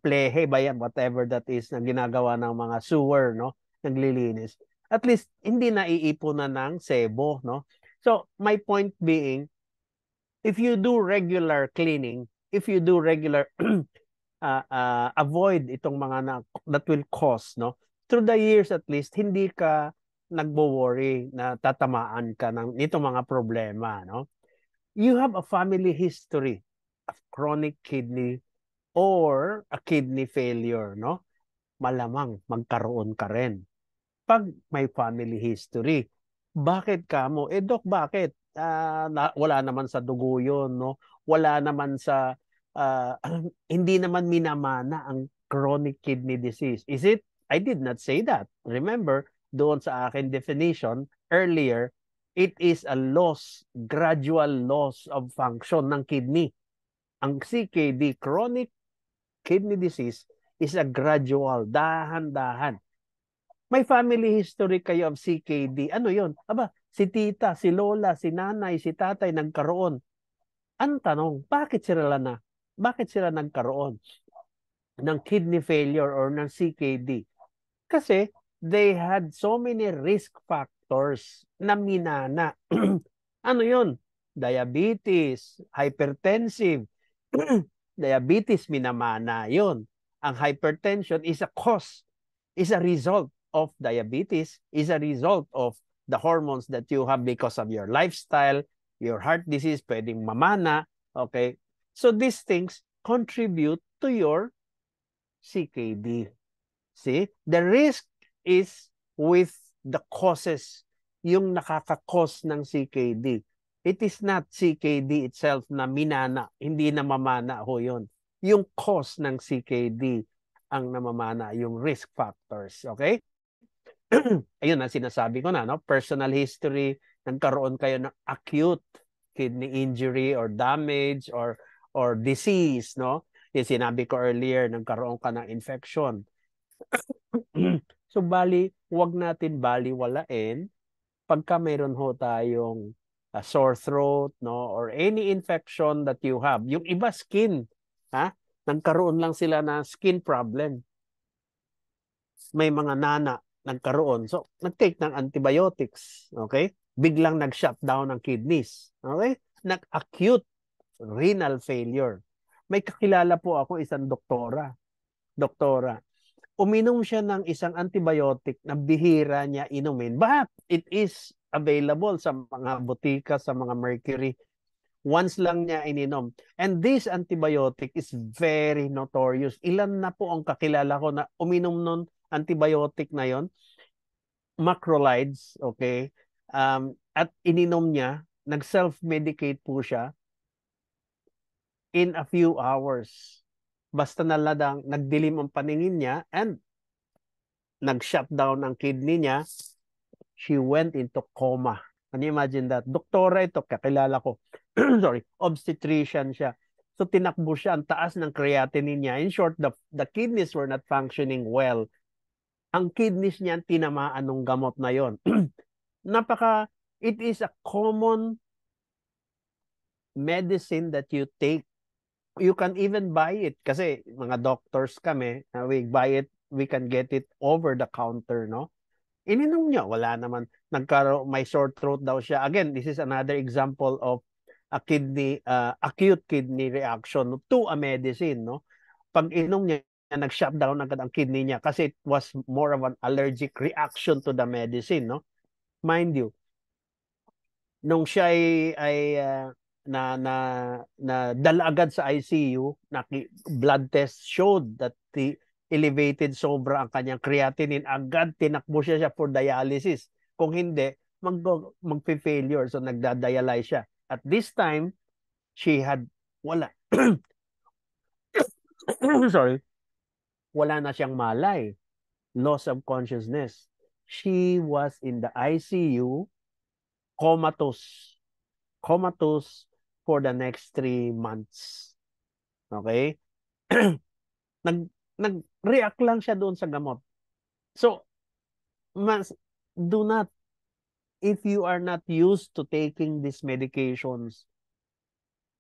plehe ba yan, whatever that is, na ginagawa ng mga sewer, no? Naglilinis. At least, hindi na iipunan ng sebo, no? So, my point being, if you do regular cleaning, if you do regular avoid itong mga that will cause, no? Through the years at least, hindi ka nagbo-worry na tatamaan ka ng itong mga problema, no? You have a family history of chronic kidney or a kidney failure, no? Malamang magkaroon ka rin. Pag may family history, bakit ka mo? Dok, bakit? Wala naman sa dugo yun, no? Wala naman sa, hindi naman minamana ang chronic kidney disease. Is it? I did not say that. Remember, doon sa akin definition earlier, it is a loss, gradual loss of function ng kidney. Ang CKD, chronic kidney disease, is a gradual, dahan-dahan. May family history kayo of CKD. Ano yon? Aba, si tita, si lola, si nanay, si tatay nagkaroon. Ang tanong, bakit sila nagkaroon ng kidney failure or ng CKD? Kasi they had so many risk factors na minana. Ano yon? Diabetes, hypertensive. Diabetes, minamana yon. Ang hypertension is a cause, is a result of diabetes, is a result of the hormones that you have because of your lifestyle, your heart disease, pwedeng mamana, okay? So these things contribute to your CKD. See? The risk is with the causes, yung nakaka-cause ng CKD. It is not CKD itself na minana, hindi na mamana ho yun. Yung cause ng CKD ang namamana, yung risk factors. Okay? Ayun na sinasabi ko na, no? Personal history, nagkaroon kayo ng acute kidney injury or damage or disease, no? Yung sinabi ko earlier, nagkaroon ka ng infection. So wag natin baliwalain pagka mayroon ho tayong sore throat, no, or any infection that you have. Yung iba skin, ha? Nagkaroon lang sila na skin problem. May mga nana nagkaroon. So, nag-take ng antibiotics, okay? Biglang nag-shut down ang kidneys, okay? Nag-acute renal failure. May kakilala po ako, isang doktora. Uminom siya ng isang antibiotic na bihira niya inumin. But it is available sa mga butika, sa mga Mercury. Once lang niya ininom. And this antibiotic is very notorious. Ilan na po ang kakilala ko na uminom nun antibiotic na yon, macrolides, okay? At ininom niya, nag-self-medicate po siya in a few hours. Basta naladang nagdilim ang paningin niya and nag-shut down ang kidney niya, she went into coma. Can you imagine that? Doktora ito, kakilala ko. Sorry, obstetrician siya. So tinakbo siya, ang taas ng creatinine niya. In short, the kidneys were not functioning well. Ang kidneys niya tinamaan ng gamot na yon. It is a common medicine that you take. You can even buy it kasi mga doctors kami, we buy it, we can get it over the counter, no? Ininom niya, wala naman. May sore throat daw siya. Again, this is another example of a acute kidney reaction to a medicine, no? Pag inom niya, nag-shut down agad ang kidney niya kasi it was more of an allergic reaction to the medicine, no? Mind you, nung siya na dala agad sa ICU, blood test showed that the elevated sobra ang kanyang creatinine, agad tinakbo siya for dialysis. Kung hindi, magpe-failure. So nagda-dialyze siya. At this time, wala. Sorry. Wala na siyang malay. Loss of consciousness. She was in the ICU, comatose for the next 3 months. Okay? Nag-react lang siya doon sa gamot. So, if you are not used to taking these medications,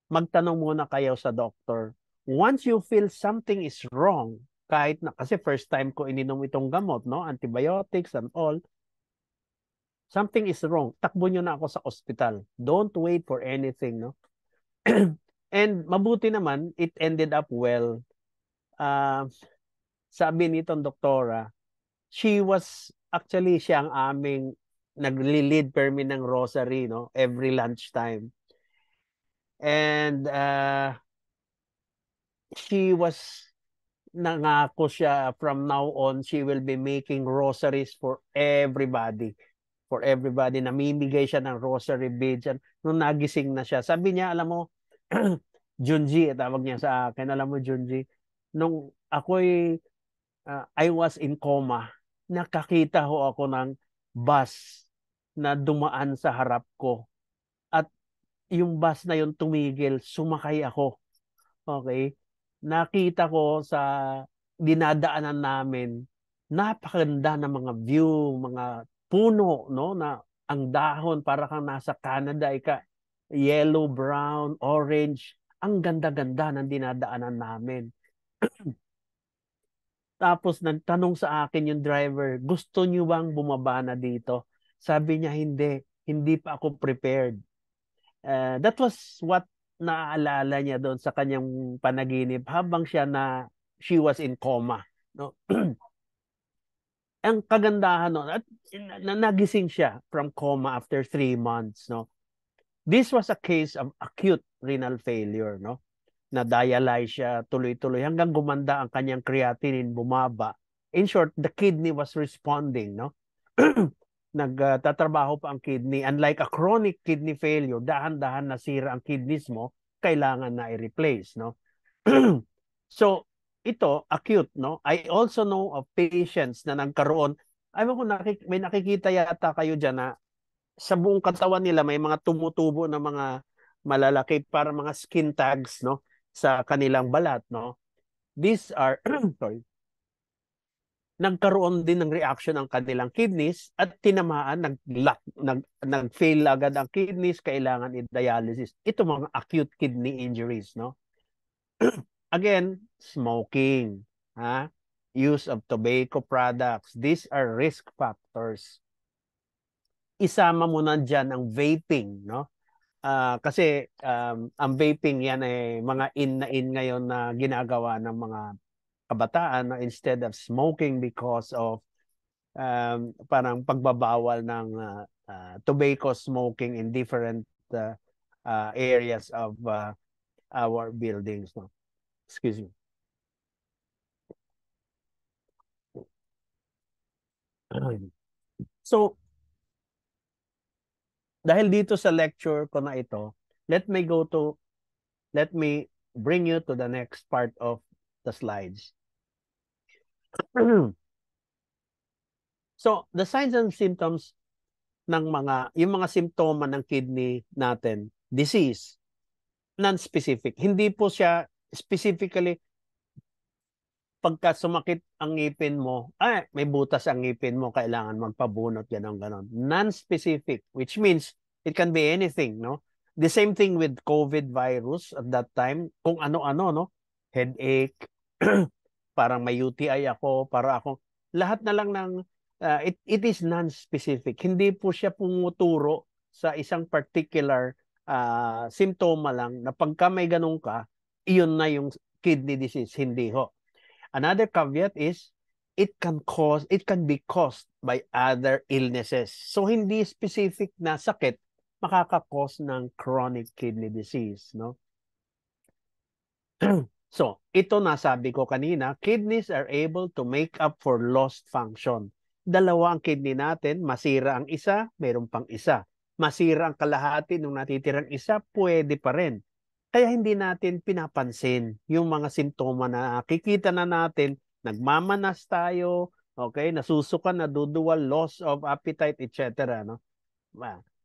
magtanong muna kayo sa doctor. Once you feel something is wrong, kahit na, kasi first time ko ininom itong gamot, no? Antibiotics and all, something is wrong, takbo nyo na ako sa ospital. Don't wait for anything, no? And mabuti naman, it ended up well. Sabi nitong doktora, siya ang aming nagli-lead permi ng rosary, no? Every lunchtime. And nangako siya from now on, she will be making rosaries for everybody. For everybody. Namimigay siya ng rosary beads. Nung nagising na siya, sabi niya, alam mo, Junji, tawag niya sa akin, alam mo, Junji, nung I was in coma, nakakita ho ako ng bus na dumaan sa harap ko. At yung bus na yun tumigil, sumakay ako. Okay? Nakita ko sa dinadaanan namin, napakaganda ng mga view, mga puno, no? Na ang dahon, para kang nasa Canada, yellow, brown, orange. Ang ganda-ganda ng dinadaanan namin. Tapos nagtanong sa akin yung driver, gusto niyo bang bumaba na dito? Sabi niya, hindi pa ako prepared. That was what naaalala niya doon sa kanyang panaginip habang she was in coma. No? Ang kagandahan no, at nagising siya from coma after 3 months. No? This was a case of acute renal failure. No? Na-dialyze siya tuloy-tuloy hanggang gumanda ang kanyang creatinine, bumaba. In short, the kidney was responding. No? Nagtatrabaho pa ang kidney. Unlike a chronic kidney failure, dahan-dahan nasira ang kidneys mo, kailangan na i-replace. No? So, ito, acute. No? I also know of patients na nagkaroon, may nakikita yata kayo dyan na sa buong katawan nila may mga tumutubo na mga malalaki para mga skin tags, no, sa kanilang balat, no. These are sorry. Nagkaroon din ng reaction ang kanilang kidneys at tinamaan, nag-fail agad ang kidneys, kailangan i-dialysis. Ito mga acute kidney injuries, no. Again, smoking, use of tobacco products, these are risk factors. Isama mo na dyan ang vaping, no? Kasi ang vaping yan ay mga in ngayon na ginagawa ng mga kabataan na instead of smoking because of parang pagbabawal ng tobacco smoking in different areas of our buildings. No? Excuse me. So, dahil dito sa lecture ko na ito, let me bring you to the next part of the slides. So, the signs and symptoms ng yung mga simptoma ng kidney natin, disease, non-specific. Hindi po siya specifically pagka sumakit ang ngipin mo, may butas ang ngipin mo, kailangan magpabunot, ganon. Non-specific, which means it can be anything, no? The same thing with COVID virus at that time, kung ano-ano, no? Headache, parang may UTI ako, lahat na lang ng, it is non-specific. Hindi po siya pumuturo sa isang particular simptoma lang na pagka may ganun ka, iyon na yung kidney disease, hindi ho. Another caveat is it can be caused by other illnesses. So hindi specific na sakit makaka-cause ng chronic kidney disease, no? So, ito nasabi ko kanina, kidneys are able to make up for lost function. Dalawa ang kidney natin, masira ang isa, mayroon pang isa. Masira ang kalahati nung natitirang isa, pwede pa rin. Kaya hindi natin pinapansin yung mga simptoma na kikita na natin, nagmamanas tayo, okay, nasusukan, naduduwal, loss of appetite, etc. No?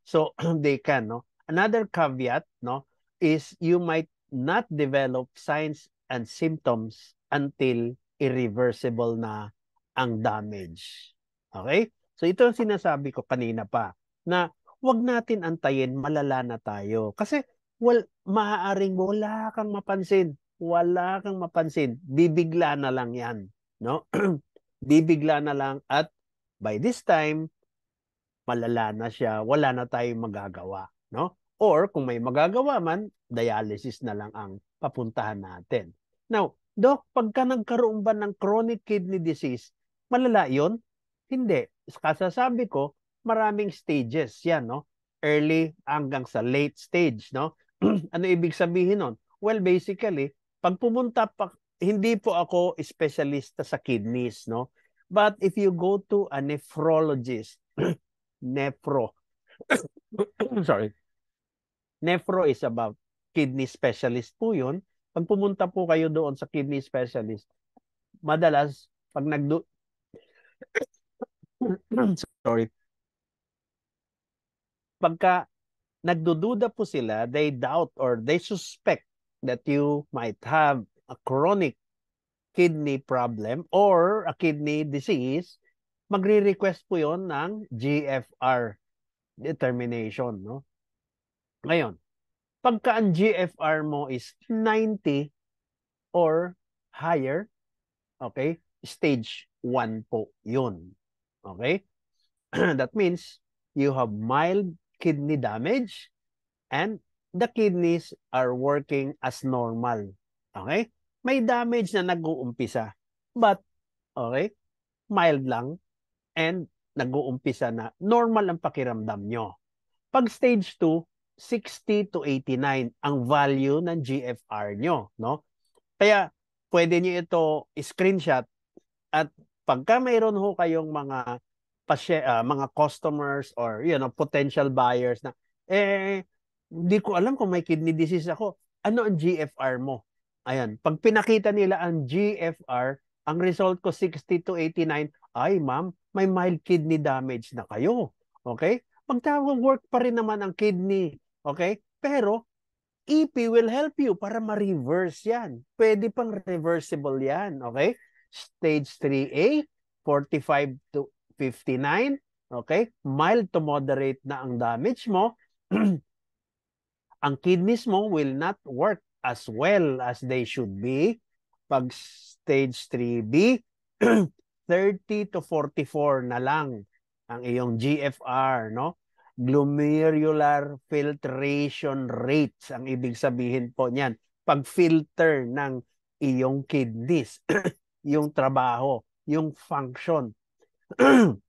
So they can, no. Another caveat, no, is you might not develop signs and symptoms until irreversible na ang damage. Okay? So ito ang sinasabi ko kanina pa na wag natin antayin malala na tayo. Kasi well, maaaring wala kang mapansin. Wala kang mapansin. Bibigla na lang yan. No? Bibigla na lang at by this time, malala na siya. Wala na tayong magagawa. No? Or kung may magagawa man, dialysis na lang ang papuntahan natin. Now, Doc, pagka nagkaroon ba ng chronic kidney disease, malala yun? Hindi. Kasasabi ko, maraming stages yan, no? Early hanggang sa late stage, no? Ano ibig sabihin nun? Well, basically, pag pumunta pa, hindi po ako espesyalista sa kidneys, no? But if you go to a nephrologist, nephro, sorry, nephro is about kidney specialist po yun. Pag pumunta po kayo doon sa kidney specialist, madalas, pag sorry, pagka nagdududa po sila, they doubt or they suspect that you might have a chronic kidney problem or a kidney disease, magre-request po yon ng GFR determination. No? Ngayon, pagka ang GFR mo is 90 or higher, okay, stage 1 po yun. Okay? That means you have mild kidney damage and the kidneys are working as normal. Okay? May damage na nag-uumpisa. But, okay, mild lang and nag-uumpisa na normal ang pakiramdam nyo. Pag stage 2, 60 to 89 ang value ng GFR nyo. No? Kaya, pwede nyo ito screenshot at pagka mayroon ho kayong mga customers or potential buyers na hindi ko alam kung may kidney disease ako. Ano ang GFR mo? Ayan, pag pinakita nila ang GFR, ang result ko 60 to 89, ay ma'am, may mild kidney damage na kayo. Okay? Magtawag-work pa rin naman ang kidney. Okay? Pero EP will help you para ma-reverse yan. Pwede pang reversible yan. Okay? Stage 3A, 45 to 59. Okay? Mild to moderate na ang damage mo. Ang kidneys mo will not work as well as they should be. Pag stage 3B, 30 to 44 na lang ang iyong GFR, no? Glomerular filtration rates ang ibig sabihin po niyan. Pag-filter ng iyong kidneys, yung trabaho, yung function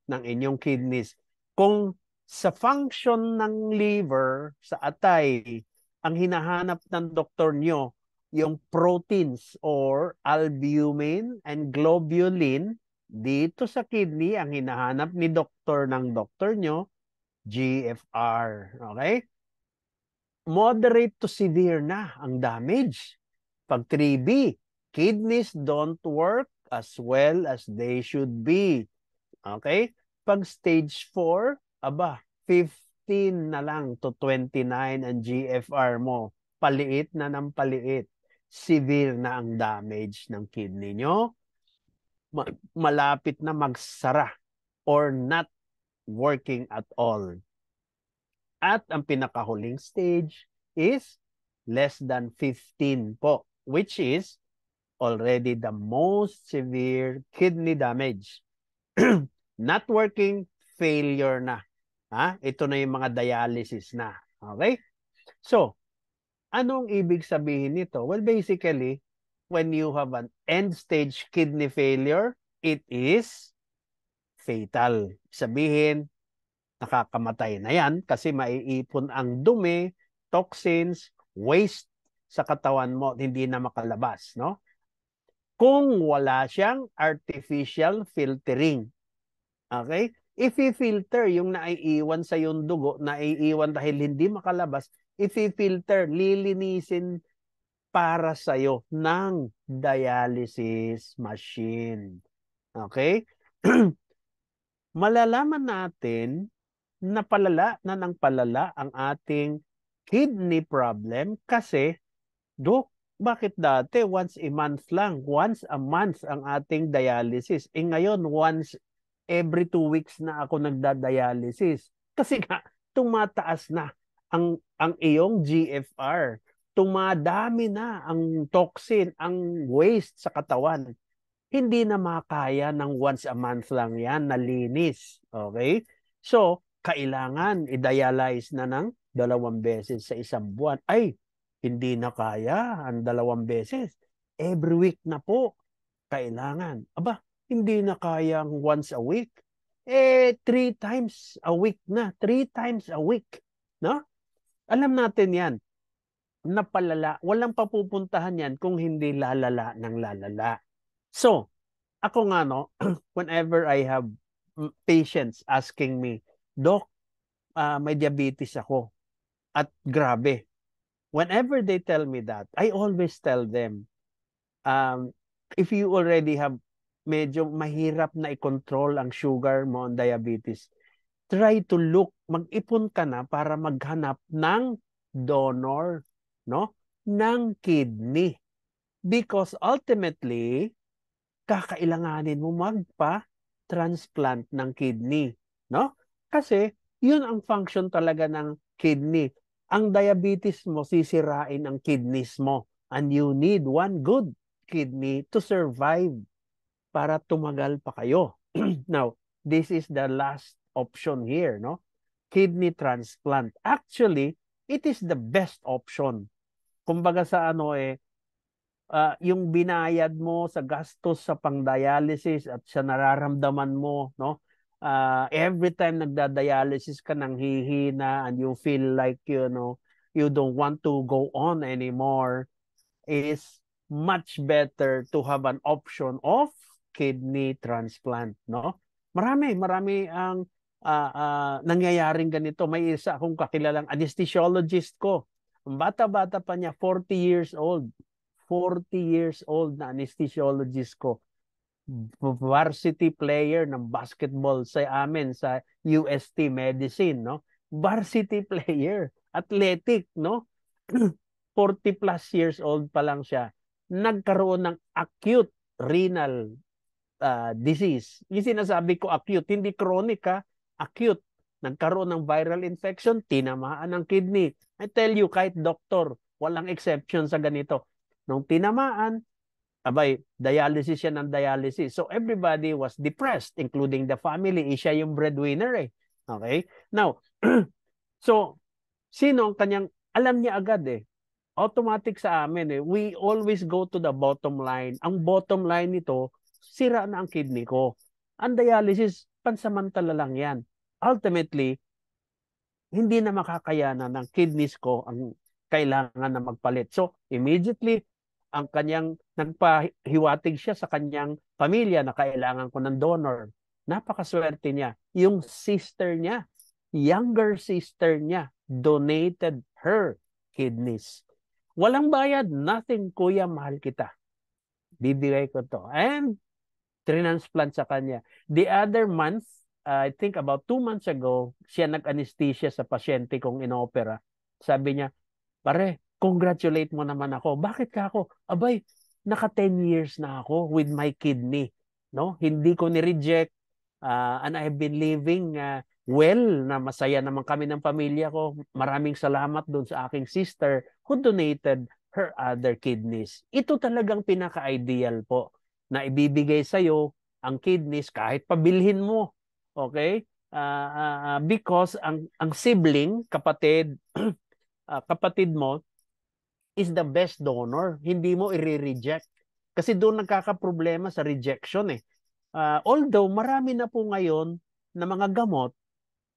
ng inyong kidneys. Kung sa function ng liver, sa atay, ang hinahanap ng doktor nyo, yung proteins or albumin and globulin, dito sa kidney, ang hinahanap ni doktor ng doktor nyo, GFR. Okay? Moderate to severe na ang damage. Pag 3B, kidneys don't work as well as they should be. Okay? Pag stage 4, aba, 15 na lang to 29 ang GFR mo. Paliit na ng paliit. Severe na ang damage ng kidney nyo. Malapit na magsara or not working at all. At ang pinakahuling stage is less than 15 po, which is already the most severe kidney damage. Not working, failure na. Ito na yung mga dialysis na. Okay? So, anong ibig sabihin nito? Well, basically, when you have an end-stage kidney failure, it is fatal. Sabihin, nakakamatay na yan kasi maiipon ang dumi, toxins, waste sa katawan mo, hindi na makalabas, no? Kung wala siyang artificial filtering. Okay? If i-filter yung naiiwan sa yung dugo, naiiwan dahil hindi makalabas, if i-filter, lilinisin para sa'yo ng dialysis machine. Okay? Malalaman natin na palala na ng palala ang ating kidney problem kasi, Dok, bakit dati once a month lang, once a month ang ating dialysis? Ngayon, once every 2 weeks na ako nagda-dialysis. Kasi nga, tumataas na ang iyong GFR. Tumadami na ang toxin, ang waste sa katawan. Hindi na makaya ng once a month lang yan na linis. Okay? So, kailangan i-dialyze na ng 2 beses sa isang buwan. Ay, hindi na kaya ang 2 beses. Every week na po kailangan. Aba, hindi na kayang once a week. 3 times a week na. 3 times a week. No? Alam natin yan. Napalala. Walang papupuntahan yan kung hindi lalala ng lalala. So, ako nga no, whenever I have patients asking me, Doc, may diabetes ako. At grabe. Whenever they tell me that, I always tell them, if you already have medyo mahirap na i-control ang sugar mo on diabetes, try to look, mag-ipon ka na para maghanap ng donor, no? Ng kidney. Because ultimately, kakailanganin mo magpa-transplant ng kidney, no? Kasi yun ang function talaga ng kidney. Ang diabetes mo, sisirain ang kidneys mo. And you need one good kidney to survive para tumagal pa kayo. Now, this is the last option here, no? Kidney transplant. Actually, it is the best option. Kumbaga sa yung binayad mo sa gastos sa pang-dialysis at sa nararamdaman mo, no? Every time nagda-dialysis ka ng hihina and you feel like, you don't want to go on anymore, is much better to have an option of kidney transplant, no? Marami ang nangyayaring ganito. May isa akong kakilalang anesthesiologist ko. Ang bata-bata pa niya, 40 years old. 40 years old na anesthesiologist ko. Varsity player ng basketball sa amin sa UST Medicine, no? Varsity player, athletic, no? 40 plus years old pa lang siya. Nagkaroon ng acute renal disease. Yung sinasabi ko acute, hindi chronic ha, acute. Nagkaroon ng viral infection, tinamaan ng kidney. I tell you, kahit doktor, walang exception sa ganito. Nung tinamaan, abay, dialysis siya ng dialysis. So everybody was depressed, including the family. Siya yung breadwinner eh. Okay? Now, so, sino ang kanyang, alam niya agad eh. Automatic sa amin eh. We always go to the bottom line. Ang bottom line nito, sira na ang kidney ko. Ang dialysis, pansamantala lang yan. Ultimately, hindi na makakayanan ng kidneys ko ang kailangan na magpalit. So, immediately, ang kanyang nagpahiwatig siya sa kanyang pamilya na kailangan ko ng donor. Napakaswerte niya. Yung sister niya, younger sister niya, donated her kidneys. Walang bayad, nothing, kuya, mahal kita. Bibigay ko to. And transplant sa kanya. The other month, I think about 2 months ago, siya nag-anesthesia sa pasyente kong inopera. Sabi niya, pare, congratulate mo naman ako. Bakit ka ako? Abay, naka 10 years na ako with my kidney. No? Hindi ko ni-reject. And I've been living well, na masaya naman kami ng pamilya ko. Maraming salamat doon sa aking sister who donated her other kidneys. Ito talagang pinaka-ideal po na ibibigay sa'yo ang kidneys kahit pabilhin mo. Okay? Because ang sibling, kapatid, kapatid mo, is the best donor. Hindi mo i-reject. Kasi doon nagkakaproblema sa rejection eh. Although marami na po ngayon na mga gamot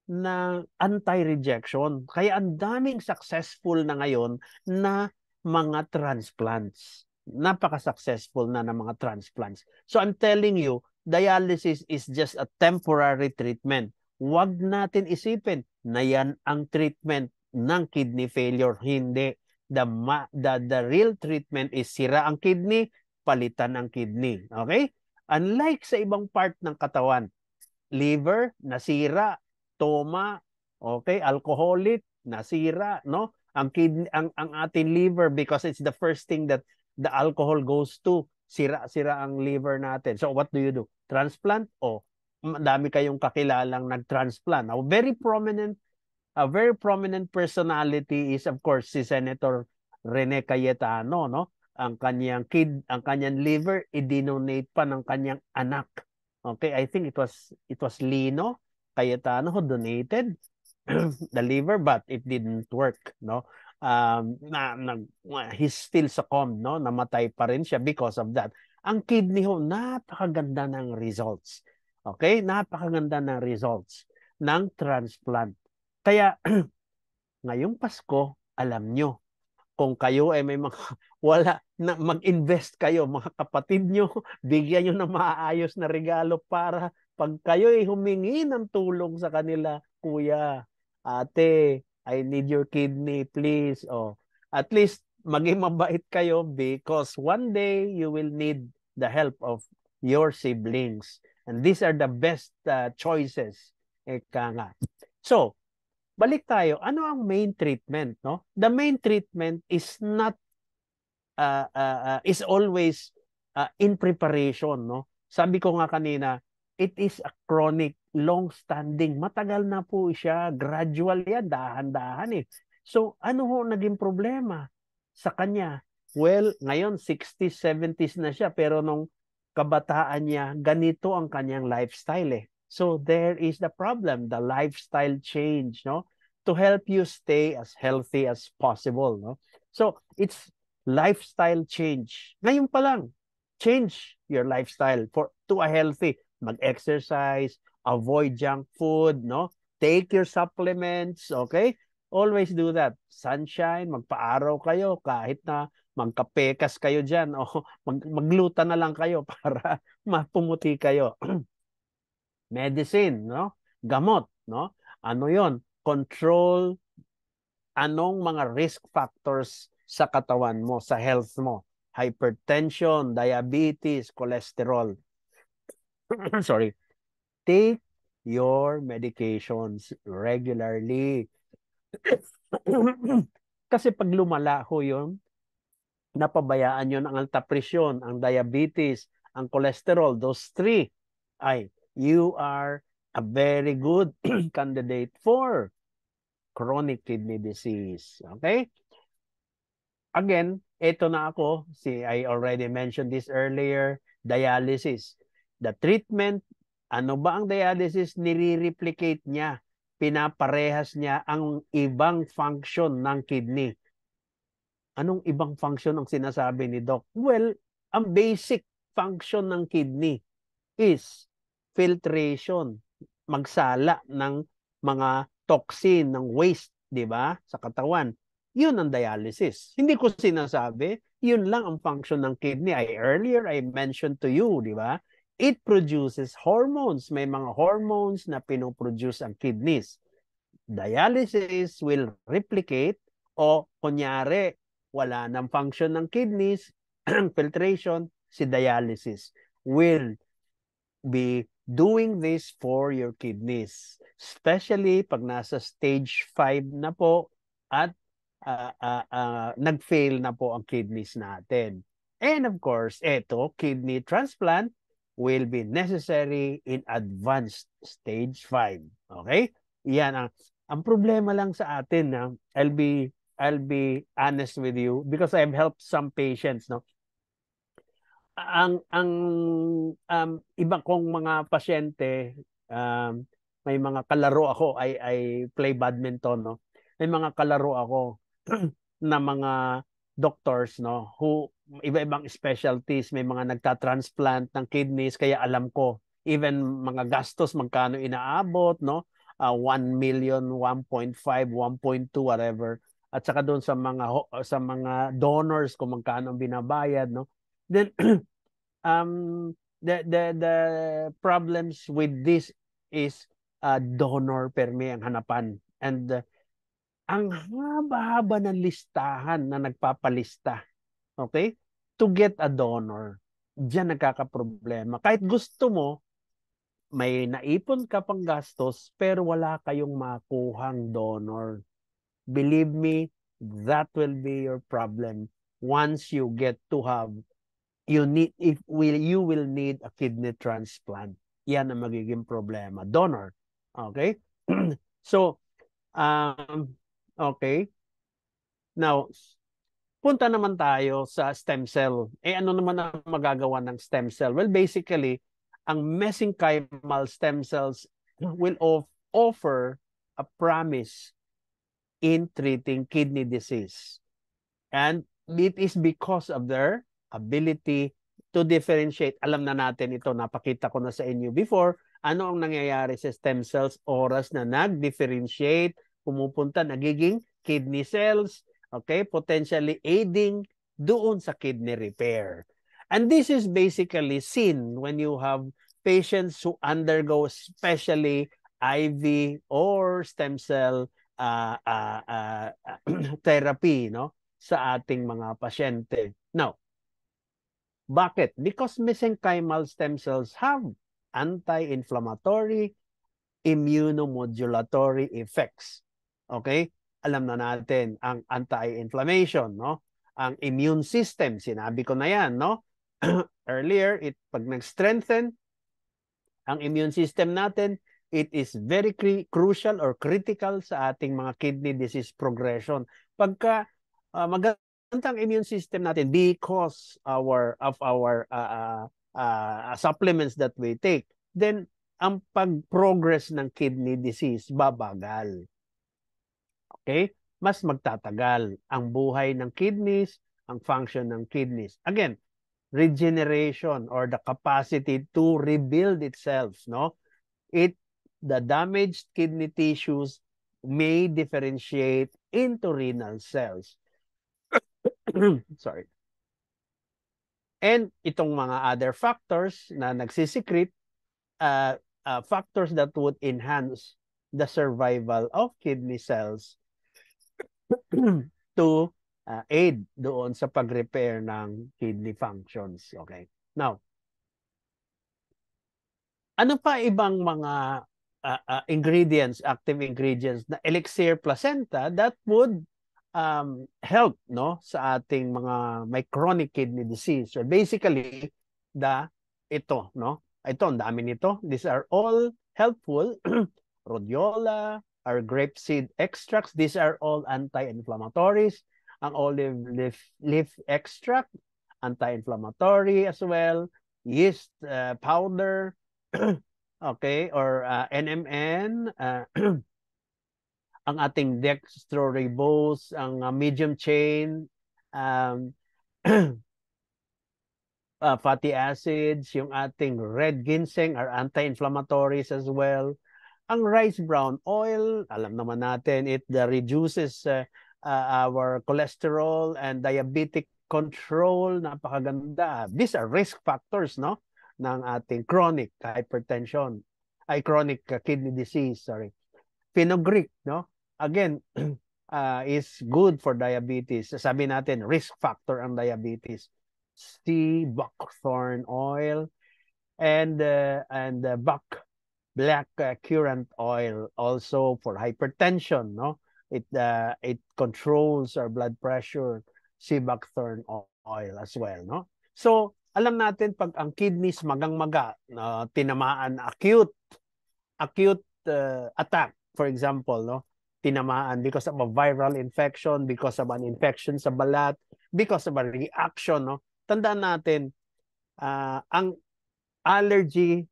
na anti-rejection. Kaya ang daming successful na ngayon na mga transplants. Napaka-successful na ng mga transplants. So I'm telling you, dialysis is just a temporary treatment. Huwag natin isipin na yan ang treatment ng kidney failure. Hindi. The real treatment is sira ang kidney, palitan ang kidney. Okay? Unlike sa ibang part ng katawan, liver, nasira, toma, okay, alcoholic, nasira, no? Ang kidney, ang ating liver, because it's the first thing that the alcohol goes to, sira ang liver natin. So what do? Transplant? O, dami kayong kakilalang nag-transplant. Now, very prominent A very prominent personality is of course si Senator Rene Cayetano, no? Ang kanyang liver i-donate pa ng kanyang anak. Okay, I think it was Lino Cayetano who donated the liver, but it didn't work, no? He's still succumbed, no? Namatay pa rin siya because of that. Ang kidney ho, napakaganda ng results. Okay? Napakaganda ng results ng transplant. Kaya ngayong Pasko, alam nyo, kung kayo ay may mga wala na mag-invest kayo, mga kapatid nyo, bigyan nyo ng maayos na regalo para pag kayo ay humingi ng tulong sa kanila, kuya, ate, I need your kidney, please. Oh, at least maging mabait kayo because one day you will need the help of your siblings. And these are the best choices. Eka nga. So, balik tayo. Ano ang main treatment, no? The main treatment is not is always in preparation, no? Sabi ko nga kanina, it is a chronic, long-standing. Matagal na po siya, gradual yan, dahan-dahan eh. So, ano ho naging problema sa kanya? Well, ngayon 60s, 70s na siya, pero nung kabataan niya, ganito ang kanyang lifestyle eh. So there is the problem, the lifestyle change, no? To help you stay as healthy as possible, no? So it's lifestyle change. Ngayon pa lang, change your lifestyle to a healthy. Mag-exercise, avoid junk food, no? Take your supplements, okay? Always do that. Sunshine, magpa-araw kayo kahit na magkapekas kayo dyan o magluta na lang kayo para mapumuti kayo. Medicine, no? Gamot, no? Ano 'yon? Control anong mga risk factors sa katawan mo, sa health mo. Hypertension, diabetes, cholesterol. Sorry. Take your medications regularly. Kasi pag lumala ho 'yon, napabayaan yun ang alta presyon, ang diabetes, ang cholesterol, those three, ay you are a very good candidate for chronic kidney disease. Okay? Again, ito na ako. I already mentioned this earlier, dialysis. The treatment, ano ba ang dialysis? Nire-replicate niya. Pinaparehas niya ang ibang function ng kidney. Anong ibang function ang sinasabi ni Doc? Well, ang basic function ng kidney is filtration, magsala ng mga toxin, ng waste, di ba, sa katawan. Yun ang dialysis. Hindi ko sinasabi, yun lang ang function ng kidney. Earlier, I mentioned to you, di ba, it produces hormones. May mga hormones na pinoproduce ang kidneys. Dialysis will replicate o kunyari, wala ng function ng kidneys, filtration, si dialysis will be doing this for your kidneys. Especially pag nasa stage 5 na po at nag-fail na po ang kidneys natin. And of course, ito, kidney transplant will be necessary in advanced stage 5. Okay? Yan ang problema lang sa atin na I'll be honest with you because I've helped some patients, no. Ang iba kong mga pasyente, may mga kalaro ako, I play badminton, no. May mga kalaro ako na mga doctors, no, who iba-ibang specialties, may mga nagta-transplant ng kidneys kaya alam ko even mga gastos magkano inaabot, no. 1 million, 1.5, 1.2 whatever. At saka doon sa mga donors kung magkano ang binabayad, no. Then the problems with this is donor permi ang hanapan, and ang haba-haba ng listahan na nagpapalista, okay, to get a donor. Diyan nagkakaproblema. Kahit gusto mo, may naipon ka pang gastos pero wala kayong makuhang donor. Believe me, that will be your problem once you get to have you will need a kidney transplant. Yan ang magiging problema. Donor. Okay? So, Okay. Now, punta naman tayo sa stem cell. Ano naman ang magagawa ng stem cell? Well, basically, ang mesenchymal stem cells will offer a promise in treating kidney disease. And it is because of their ability to differentiate. Alam na natin ito, napakita ko na sa inyo before. Ano ang nangyayari sa stem cells oras na nag-differentiate, pumupunta, nagiging kidney cells, okay, potentially aiding doon sa kidney repair. And this is basically seen when you have patients who undergo especially IV or stem cell therapy, no, sa ating mga pasyente. Now, bakit? Because mesenchymal stem cells have anti-inflammatory, immunomodulatory effects. Okay? Alam na natin ang anti-inflammation, no? Ang immune system, sinabi ko na yan, no? Earlier, pag nag-strengthen ang immune system natin, it is very crucial or critical sa ating mga kidney disease progression. Pagka magandang immune system natin because of our supplements that we take, then ang pag-progress ng kidney disease babagal. Okay? Mas magtatagal ang buhay ng kidneys, ang function ng kidneys. Again, regeneration or the capacity to rebuild itself, no? The damaged kidney tissues may differentiate into renal cells. Sorry. And itong mga other factors na nagsisecrete, factors that would enhance the survival of kidney cells to aid doon sa pag-repair ng kidney functions. Okay. Now, ano pa ibang mga ingredients, active ingredients na elixir placenta that would help, no, sa ating mga may chronic kidney disease? So basically, ito, no? Ito, ang dami nito. These are all helpful. Rhodiola, our grapeseed extracts, these are all anti-inflammatories. Ang olive leaf extract, anti-inflammatory as well. Yeast powder, okay, or NMN, ang ating dextroribose, ang medium chain, fatty acids, yung ating red ginseng are anti-inflammatories as well. Ang rice brown oil, alam naman natin, it reduces our cholesterol and diabetic control. Napakaganda. These are risk factors, no, ng ating chronic hypertension, chronic kidney disease, sorry. Fenugreek, no? Again, is good for diabetes. Sabi natin, risk factor ang diabetes. Sea buckthorn oil and black currant oil also for hypertension, no? It controls our blood pressure. Sea buckthorn oil as well, no? So, alam natin pag ang kidneys magang-maga, tinamaan, acute attack, for example, no? Tinamaan because of a viral infection, because of an infection sa balat, because of a reaction, no? Tandaan natin, ang allergic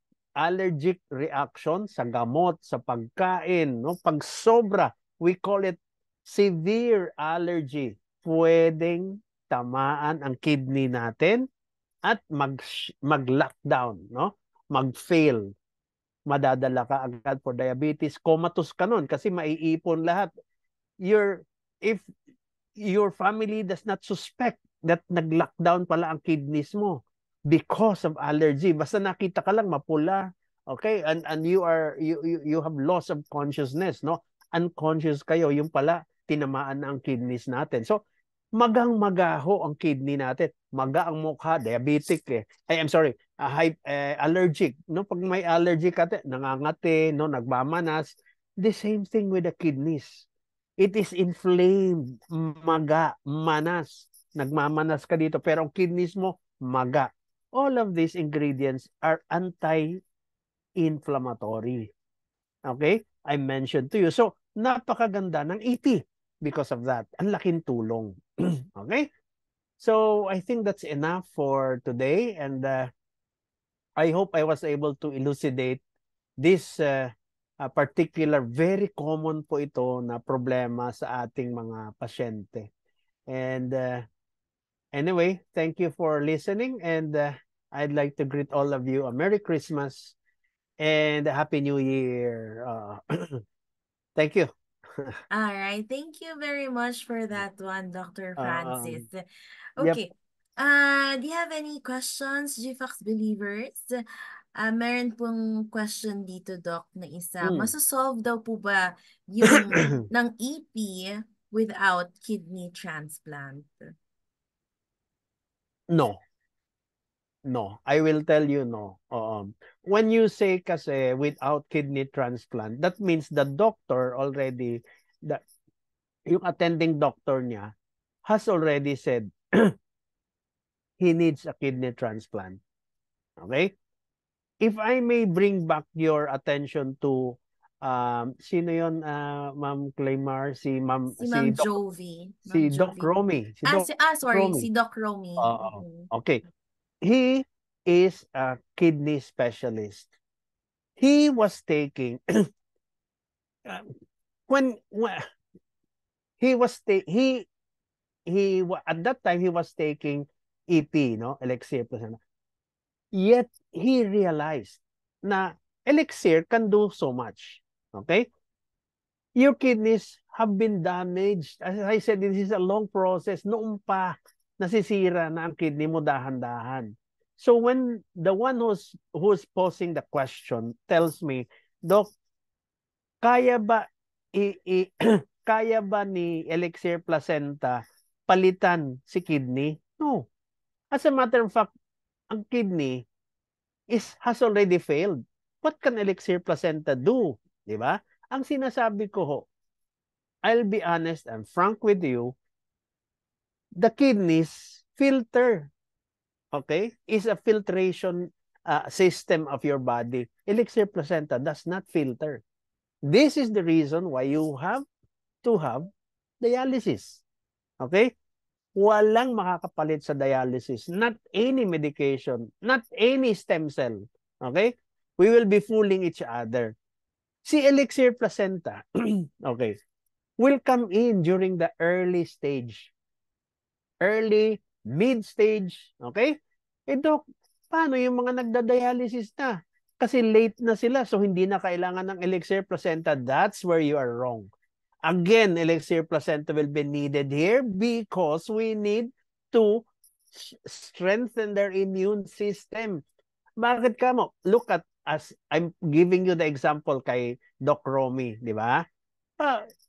reaction sa gamot, sa pagkain, no? Pag sobra, we call it severe allergy. Pwedeng tamaan ang kidney natin at mag-lockdown, no? Mag-fail. Madadala ka agad for diabetes, comatose ka nun kasi maiipon lahat. If your family does not suspect that nag-lockdown pala ang kidneys mo because of allergy, basta nakita ka lang mapula, okay, and you have loss of consciousness, no, unconscious kayo, yung pala tinamaan na ang kidneys natin. So magang magaho ang kidney natin, maga ang mukha, diabetic I'm sorry, allergic, no? Pag may allergy ka, nangangati, no, nagmamanas. The same thing with the kidneys. It is inflamed, maga, manas. Nagmamanas ka dito, pero ang kidneys mo, maga. All of these ingredients are anti-inflammatory. Okay? I mentioned to you. So, napakaganda ng EP because of that. Ang laking tulong. Okay? So, I think that's enough for today. And I hope I was able to elucidate this particular, very common po ito na problema sa ating mga pasyente. And anyway, thank you for listening. And I'd like to greet all of you a Merry Christmas and a Happy New Year. Thank you. All right. Thank you very much for that one, Dr. Francis. Yep. Okay. Do you have any questions, GFAX believers? Meron pong question dito, Doc, na isa. Masosolve daw po ba yung ng EP without kidney transplant? No. No, I will tell you no. When you say kasi without kidney transplant, that means the doctor already, yung attending doctor niya has already said he needs a kidney transplant. Okay? If I may bring back your attention to sino yon, Ma'am Claymar, si Ma'am Doc, Jovi. si Doc Romy, si Doc Romy. Si Doc Romy. Okay. He is a kidney specialist. He was taking when he was he at that time he was taking EP, no, Elixir Placenta. Yet he realized na Elixir can do so much. Okay? Your kidneys have been damaged. As I said, this is a long process. Noong pa nasisira na ang kidney mo dahan-dahan. So when the one who's posing the question tells me, Doc, kaya ba kaya ba ni Elixir Placenta palitan si kidney? No. As a matter of fact, ang kidney has already failed. What can Elixir Placenta do? Di ba? Ang sinasabi ko ho, I'll be honest and frank with you, the kidneys filter, okay, is a filtration system of your body. Elixir Placenta does not filter. This is the reason why you have to have dialysis. Okay? Walang makakapalit sa dialysis. Not any medication. Not any stem cell. Okay? We will be fooling each other. Si Elixir Placenta, okay, will come in during the early stage. Early, mid-stage. Okay? Doc, paano yung mga nagda-dialysis na? Kasi late na sila, so hindi na kailangan ng Elixir Placenta. That's where you are wrong. Again, Elixir Placenta will be needed here because we need to strengthen their immune system. Bakit ka mo? Look at, as I'm giving you the example kay Doc Romy, di ba?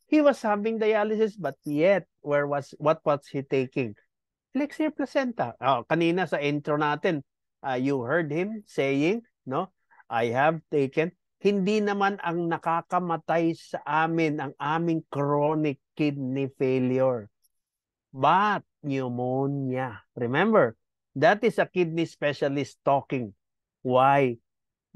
He was having dialysis, but yet, what was he taking? Elixir Placenta. Kanina sa intro natin, you heard him saying, no, I have taken. Hindi naman ang nakakamatay sa amin ang aming chronic kidney failure, but pneumonia. Remember, that is a kidney specialist talking. Why?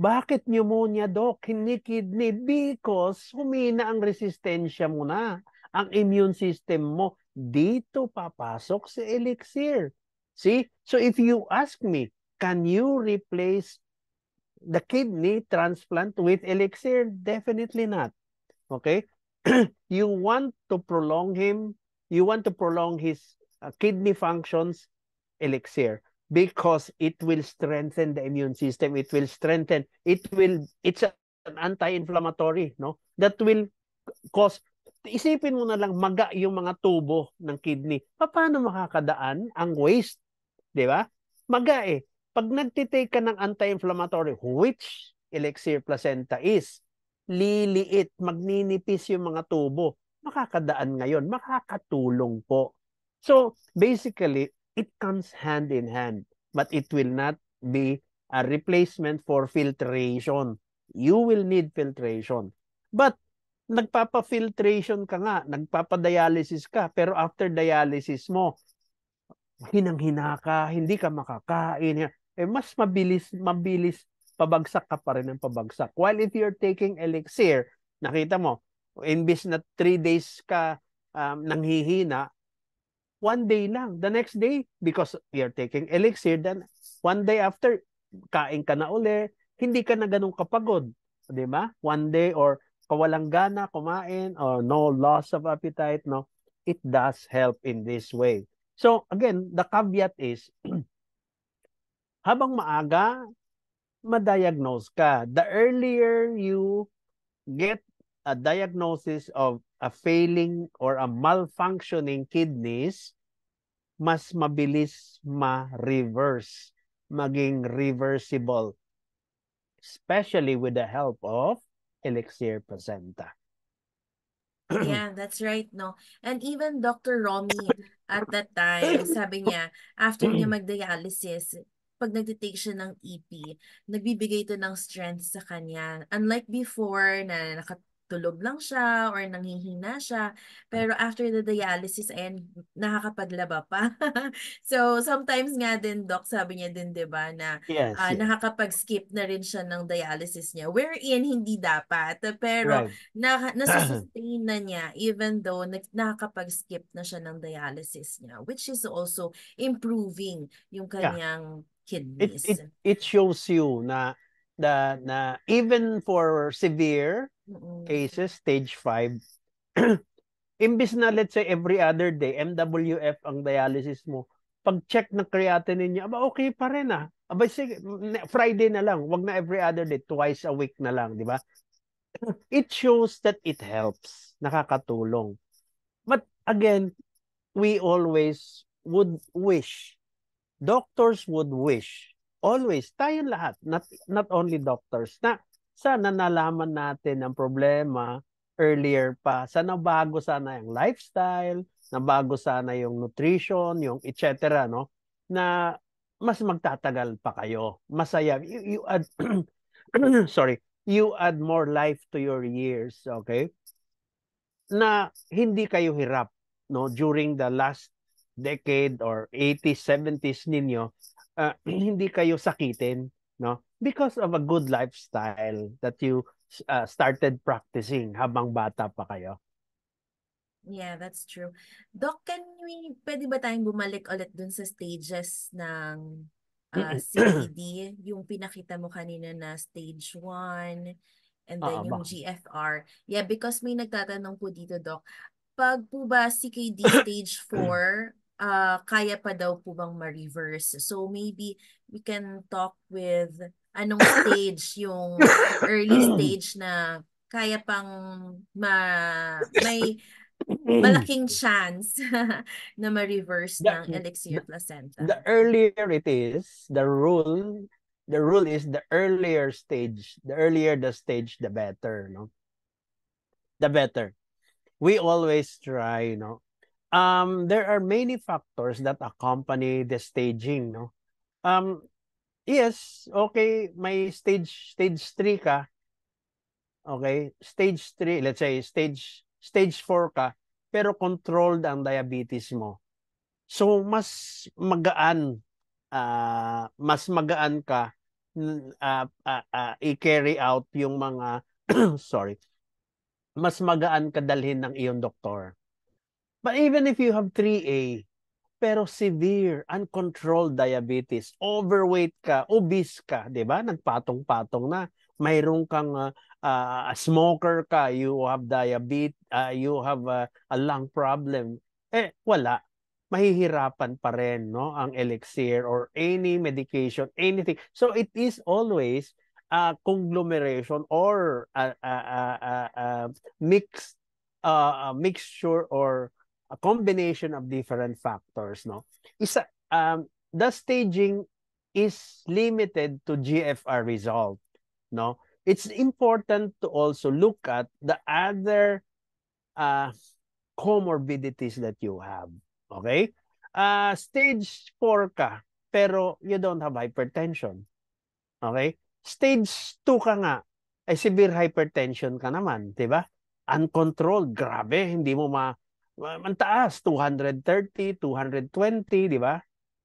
Bakit pneumonia, Doc? Hindi kidney. Because humina ang resistensya mo na. Ang immune system mo. Dito papasok si Elixir. See? So if you ask me, can you replace the kidney transplant with Elixir? Definitely not. Okay? You want to prolong his kidney functions, Elixir, because it will strengthen the immune system. It's an anti-inflammatory, no? That will cause, isipin mo na lang, maga yung mga tubo ng kidney. Paano makakadaan ang waste? Di ba? Maga eh. Pag nagtitake ka ng anti-inflammatory, which Elixir Placenta is, liliit, magninipis yung mga tubo. Makakadaan ngayon, makakatulong po. So, basically, it comes hand in hand, but it will not be a replacement for filtration. You will need filtration. But, nagpapa-filtration ka nga, nagpapa-dialysis ka, pero after dialysis mo, hinang-hina ka, hindi ka makakain, mas mabilis pabagsak ka pa rin ng pabagsak. While if you're taking Elixir, nakita mo, Imbis na 3 days ka nanghihina, 1 day lang. The next day, because you're taking elixir, then 1 day after, kain ka na uli, hindi ka na ganun kapagod. Di ba? 1 day or kawalang gana kumain or no loss of appetite, no? It does help in this way. So again, the caveat is, habang maaga, ma-diagnose ka. The earlier you get a diagnosis of a failing or a malfunctioning kidneys, mas mabilis ma-reverse, maging reversible, especially with the help of Elixir Placenta. Yeah, that's right, no? And even Dr. Romy, at that time, sabi niya, after niya mag-dialysis, pag nag-take siya ng EP, nagbibigay ito ng strength sa kanya. Unlike before, na nakatulog lang siya or nanghihina siya, pero after the dialysis, ayan, nakakapaglaba pa. So, sometimes nga din, Doc, sabi niya din, di ba, na Yes, yes. nakakapag-skip na rin siya ng dialysis niya, wherein hindi dapat. Pero, Right. nasusustain na niya even though nakakapag-skip na siya ng dialysis niya, which is also improving yung Yeah. kanyang It kidneys. it it shows you na even for severe cases, stage 5, imbis na let's say every other day, MWF ang dialysis mo, pag-check ng creatinine niya, aba okay pa rin ah. Aba sige, Friday na lang, wag na every other day, twice a week na lang, di ba? It shows that it helps, nakakatulong. But again, we always would wish, doctors would wish, always, tayong lahat, not only doctors, na sana nalaman natin ang problema earlier pa. Sana bago sana yung lifestyle, na bago sana yung nutrition, yung etc. no? Na mas magtatagal pa kayo. Masaya. You add, sorry, you add more life to your years, okay? Na hindi kayo hirap, no? During the last decade or 80s, 70s ninyo, hindi kayo sakitin, no? Because of a good lifestyle that you started practicing habang bata pa kayo. Yeah, that's true. Doc, pwede ba tayong bumalik ulit dun sa stages ng CKD? Yung pinakita mo kanina na stage 1 and then yung GFR. Yeah, because may nagtatanong po dito, Doc. Pag po ba CKD stage 4, kaya pa daw po bang ma-reverse? So maybe we can talk with anong stage yung early stage na kaya pang may malaking chance na ma-reverse ng Elixir Placenta. The earlier it is, the rule is the earlier the stage, the better, no? The better. We always try, no? There are many factors that accompany the staging, no? Yes, okay, may stage 3 ka. Okay, stage 3, let's say stage 4 ka, pero controlled ang diabetes mo. So mas magaan ka i-carry out yung mga sorry. Mas magaan ka dalhin ng iyong doktor. But even if you have 3A, pero severe, uncontrolled diabetes, overweight ka, obese ka, di ba? Nagpatong-patong na. Mayroon kang smoker ka, you have diabetes, you have a lung problem. Wala. Mahihirapan pa rin, no? Ang elixir or any medication, anything. So it is always a conglomeration or a mixture or a combination of different factors, no? The staging is limited to GFR result, no? It's important to also look at the other comorbidities that you have, okay? Stage 4 ka, pero you don't have hypertension, okay? Stage 2 ka nga, ay severe hypertension ka naman, di ba? Uncontrolled, grabe, hindi mo ang taas, 230, 220, di ba?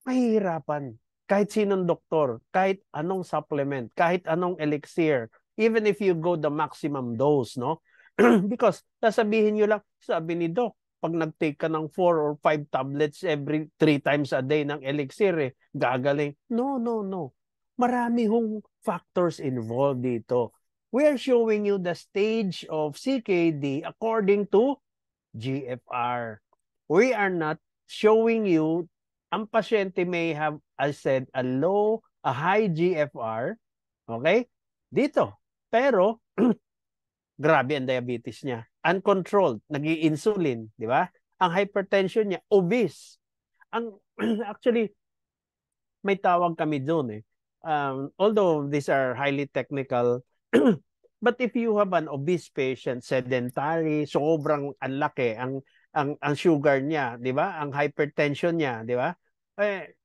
Mahihirapan. Kahit sinong doktor, kahit anong supplement, kahit anong elixir, even if you go the maximum dose, no? Because sasabihin nyo lang, sabi ni Doc, pag nag-take ka ng 4 or 5 tablets every 3 times a day ng elixir, gagaling. No, no, no. Marami hong factors involved dito. We are showing you the stage of CKD according to GFR. We are not showing you, ang pasyente may have, I said, a high GFR, okay? Dito. Pero, grabe ang diabetes niya. Uncontrolled, nag-i-insulin, di ba? Ang hypertension niya, obese. Actually, may tawag kami doon although these are highly technical, but if you have an obese patient, sedentary, sobrang anlaki ang sugar niya, di ba? Ang hypertension niya, di ba?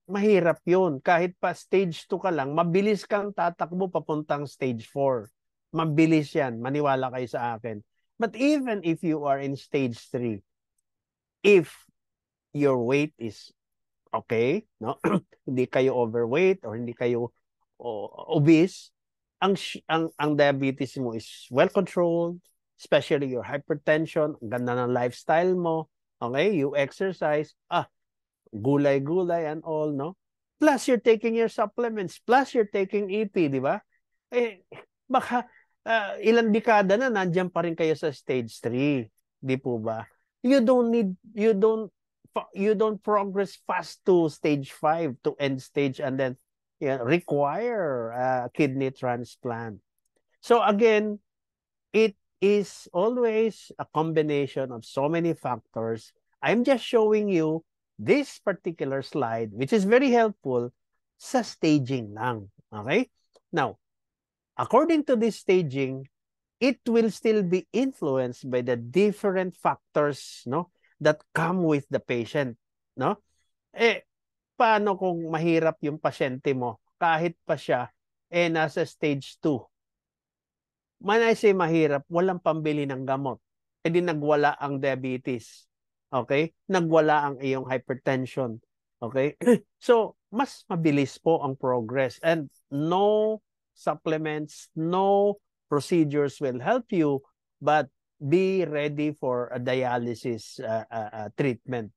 Mahirap 'yun. Kahit pa stage 2 ka lang, mabilis kang tatakbo papuntang stage 4. Mabilis 'yan, maniwala kayo sa akin. But even if you are in stage 3, if your weight is okay, no? Hindi kayo overweight or hindi kayo obese, ang diabetes mo is well controlled, especially your hypertension, ang ganda ng lifestyle mo, okay? You exercise, gulay-gulay and all, no? Plus you're taking your supplements, plus you're taking EP, di ba? Baka ilang dekada na nandiyan pa rin kayo sa stage 3, di po ba? You don't progress fast to stage 5, to end stage, and then require kidney transplant. So again, it is always a combination of so many factors. I'm just showing you this particular slide, which is very helpful sa staging lang. Okay? Now, according to this staging, it will still be influenced by the different factors, no, that come with the patient, no? Paano kung mahirap yung pasyente mo kahit pa siya nasa stage 2? When I say mahirap, walang pambili ng gamot. Di nagwala ang diabetes. Okay? Nagwala ang iyong hypertension. Okay? So, mas mabilis po ang progress, and no supplements, no procedures will help you, but be ready for a dialysis treatment.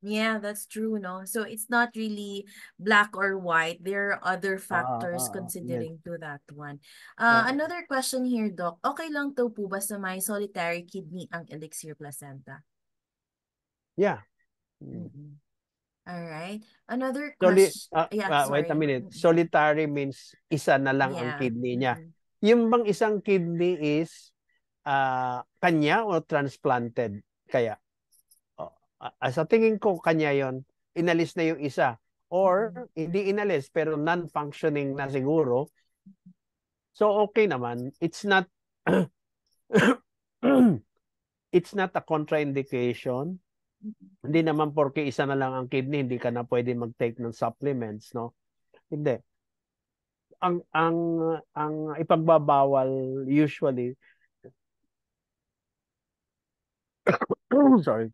Yeah, that's true, no? So it's not really black or white. There are other factors Yes. considering to that one. Uh, Another question here, Doc. Okay lang to po ba sa may solitary kidney ang elixir placenta? yeah. Mm-mm. All right. Another Wait question. Yeah, a sorry. minute. Solitary means isa na lang ang Yeah. kidney niya. Yung bang isang kidney is kanya o transplanted kaya? Sa tingin ko kanya yon, inalis na yung isa, or hindi inalis pero non-functioning na siguro. So okay naman. It's not it's not a contraindication. Hindi naman porke isa na lang ang kidney, hindi ka na pwede mag-take ng supplements, no? Hindi. Ang ipagbabawal usually sorry,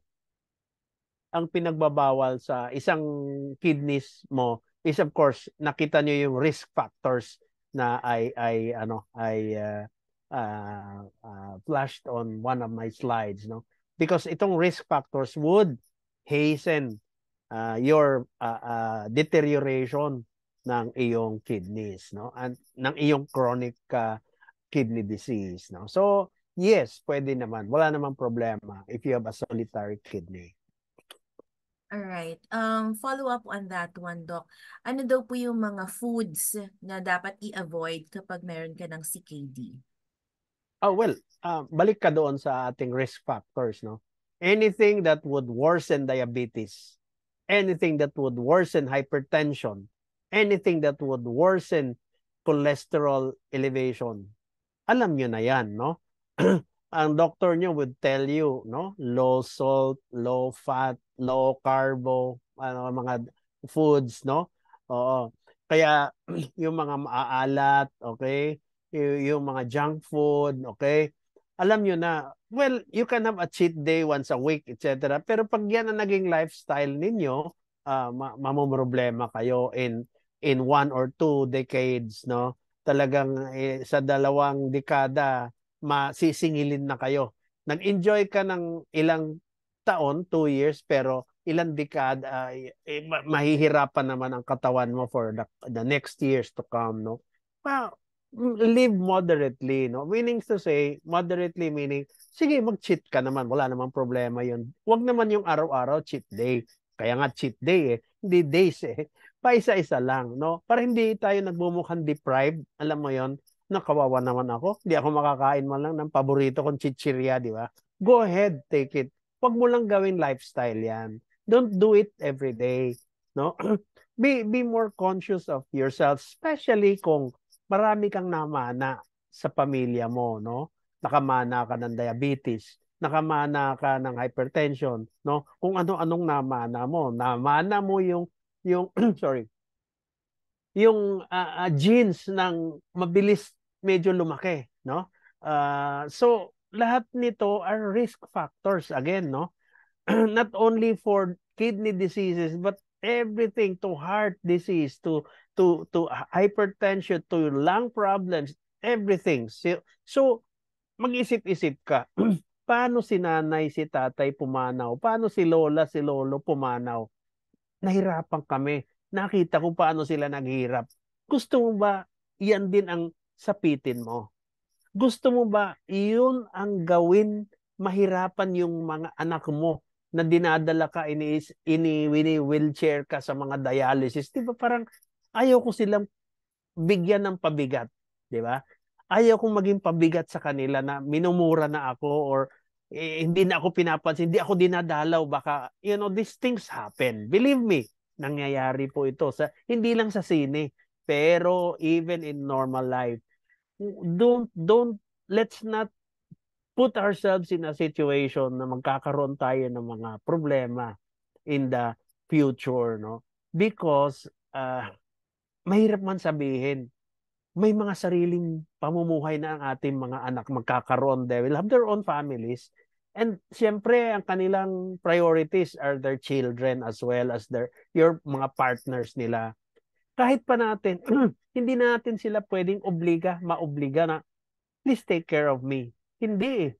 ang pinagbabawal sa isang kidneys mo is of course nakita nyo yung risk factors na flashed on one of my slides, no? Because itong risk factors would hasten your deterioration ng iyong kidneys, no? And ng iyong chronic kidney disease, no? So yes, pwede naman, wala namang problema if you have a solitary kidney. All right. Follow up on that one, Doc. Ano daw po yung mga foods na dapat i-avoid kapag meron ka ng CKD? Balik ka doon sa ating risk factors, no? Anything that would worsen diabetes, anything that would worsen hypertension, anything that would worsen cholesterol elevation, alam nyo na yan, no? Ang doctor nyo would tell you, no? Low salt, low fat, low carbo, mga foods, no? Oo. Kaya yung mga maaalat, okay? Yung mga junk food, okay? Alam nyo na, well, you can have a cheat day once a week, etc. Pero pag yan ang naging lifestyle ninyo, mamumroblema kayo in 1 or 2 decades, no? Talagang sa 2 dekada, masisingilin na kayo. Nag-enjoy ka ng ilang taon, 2 years, pero ilang dekada, mahihirapan naman ang katawan mo for the next years to come, no? Well, live moderately, no? Meaning to say, moderately meaning, sige, mag-cheat ka naman, wala namang problema yun. Huwag naman yung araw-araw cheat day. Kaya nga cheat day hindi days paisa-isa lang, no? Para hindi tayo nagmumukhang deprived, alam mo yon, nakawawa naman ako, hindi ako makakain man lang ng paborito kong chichirya, di ba? Go ahead, take it. Huwag mo lang gawin lifestyle yan. Don't do it every day, no? Be more conscious of yourself, especially kung marami kang namana sa pamilya mo, no? Nakamana ka ng diabetes, nakamana ka ng hypertension, no? Kung ano-anong namana mo. Namana mo yung sorry, yung genes ng mabilis medyo lumaki, no? So lahat nito are risk factors again, no? Not only for kidney diseases but everything, to heart disease, to hypertension, to lung problems, everything. So mag-isip-isip ka. Paano si nanay, si tatay pumanaw? Paano si lola, si lolo pumanaw? Nahirapan kami. Nakita ko paano sila naghirap. Gusto mo ba yan din ang sapitin mo? Gusto mo ba iyon ang gawin, mahirapan yung mga anak mo na dinadala ka, wheelchair ka sa mga dialysis? Di ba parang ayaw ko silang bigyan ng pabigat, di ba? Ayaw kong maging pabigat sa kanila na minumura na ako or hindi na ako pinapansin, hindi ako dinadalaw, baka, these things happen. Believe me, nangyayari po ito hindi lang sa sine, pero even in normal life. Don't let's not put ourselves in a situation na magkakaroon tayo ng mga problema in the future, no? Because mahirap man sabihin, may mga sariling pamumuhay na ang ating mga anak magkakaroon. They will have their own families. And siyempre, ang kanilang priorities are their children as well as your mga partners nila. Kahit pa natin, hindi natin sila pwedeng maobliga na, please take care of me. Hindi.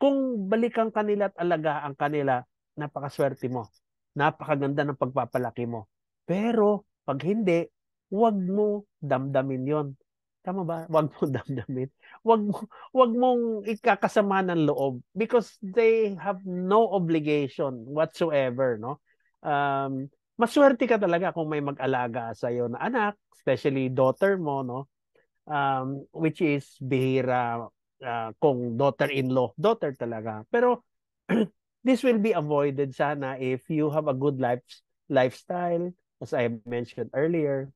Kung balikan kanila at alagaan kanila, napakaswerte mo. Napakaganda ng pagpapalaki mo. Pero, pag hindi, wag mo damdamin yon. Tama ba? Wag mo damdamin. Wag mong ikakasama ng loob because they have no obligation whatsoever, no? Maswerte ka talaga kung may mag-alaga sa iyo na anak, especially daughter mo, no? Which is bihira kung daughter-in-law, daughter talaga. Pero this will be avoided sana if you have a good lifestyle, as I mentioned earlier.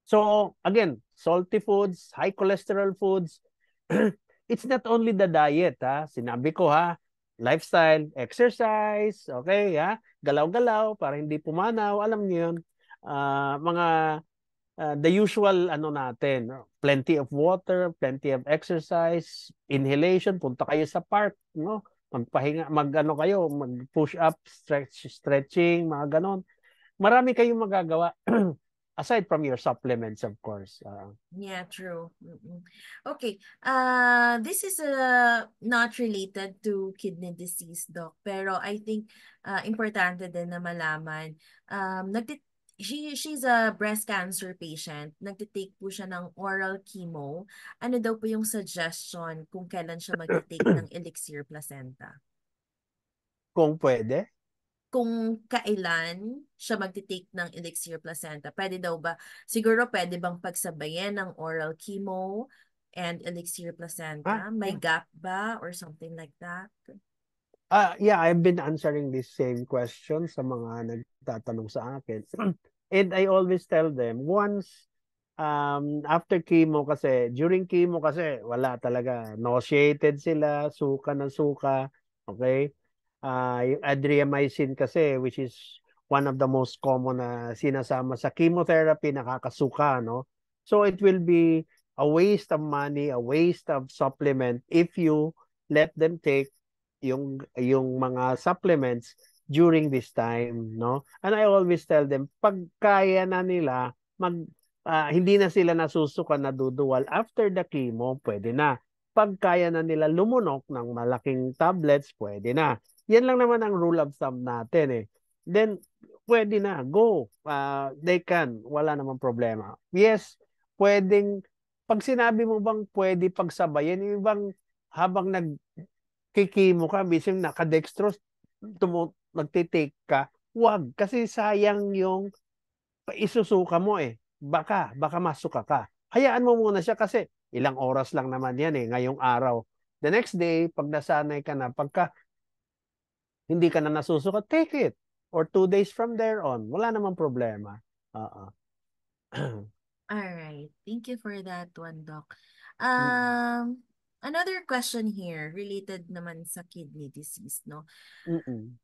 So again, salty foods, high cholesterol foods, it's not only the diet, ha? Sinabi ko, ha? Lifestyle, exercise, okay, ha? Galaw-galaw para hindi pumanaw, alam niyo yun. The usual natin, plenty of water, plenty of exercise, inhalation, punta kayo sa park, no? Magpahinga, kayo, mag-push up, stretching, mga ganon. Marami kayong magagawa aside from your supplements, of course. Yeah, true. Okay. This is not related to kidney disease, Doc. Pero I think importante din na malaman. She's a breast cancer patient. Nagtitake po siya ng oral chemo. Ano daw po yung suggestion kung kailan siya magtitake ng elixir placenta? Kung pwede? Kung kailan siya magtitake ng elixir placenta. Pwede daw ba? Siguro pwede bang pagsabayan ng oral chemo and elixir placenta? May gap ba or something like that? Yeah, I've been answering this same question sa mga nagtatanong sa akin. And I always tell them, once after chemo kasi, during chemo kasi, wala talaga. Nauseated sila, suka ng suka. Okay? Yung adriamycin kasi, which is one of the most common na sinasama sa chemotherapy, nakakasuka, no? So it will be a waste of money, a waste of supplement if you let them take yung mga supplements during this time, no? And I always tell them, pag kaya na nila, hindi na sila nasusuka, naduduwal after the chemo, pwede na. Pag kaya na nila lumunok ng malaking tablets, pwede na. Yan lang naman ang rule of thumb natin eh. Then, pwede na. Go. They can. Wala namang problema. Yes, pwedeng, pag sinabi mo bang pwede pagsabayan, yung bang habang nagkikimo ka, bising nakadextrose, magtitake ka, wag. Kasi sayang yung isusuka mo eh. Baka masuka ka. Hayaan mo muna siya kasi ilang oras lang naman yan eh, ngayong araw. The next day, pag nasanay ka na, pagka hindi ka na nasusuka, take it. Or 2 days from there on. Wala namang problema. Alright. Thank you for that one, Doc. Mm. Another question here related naman sa kidney disease, no? Mm-mm.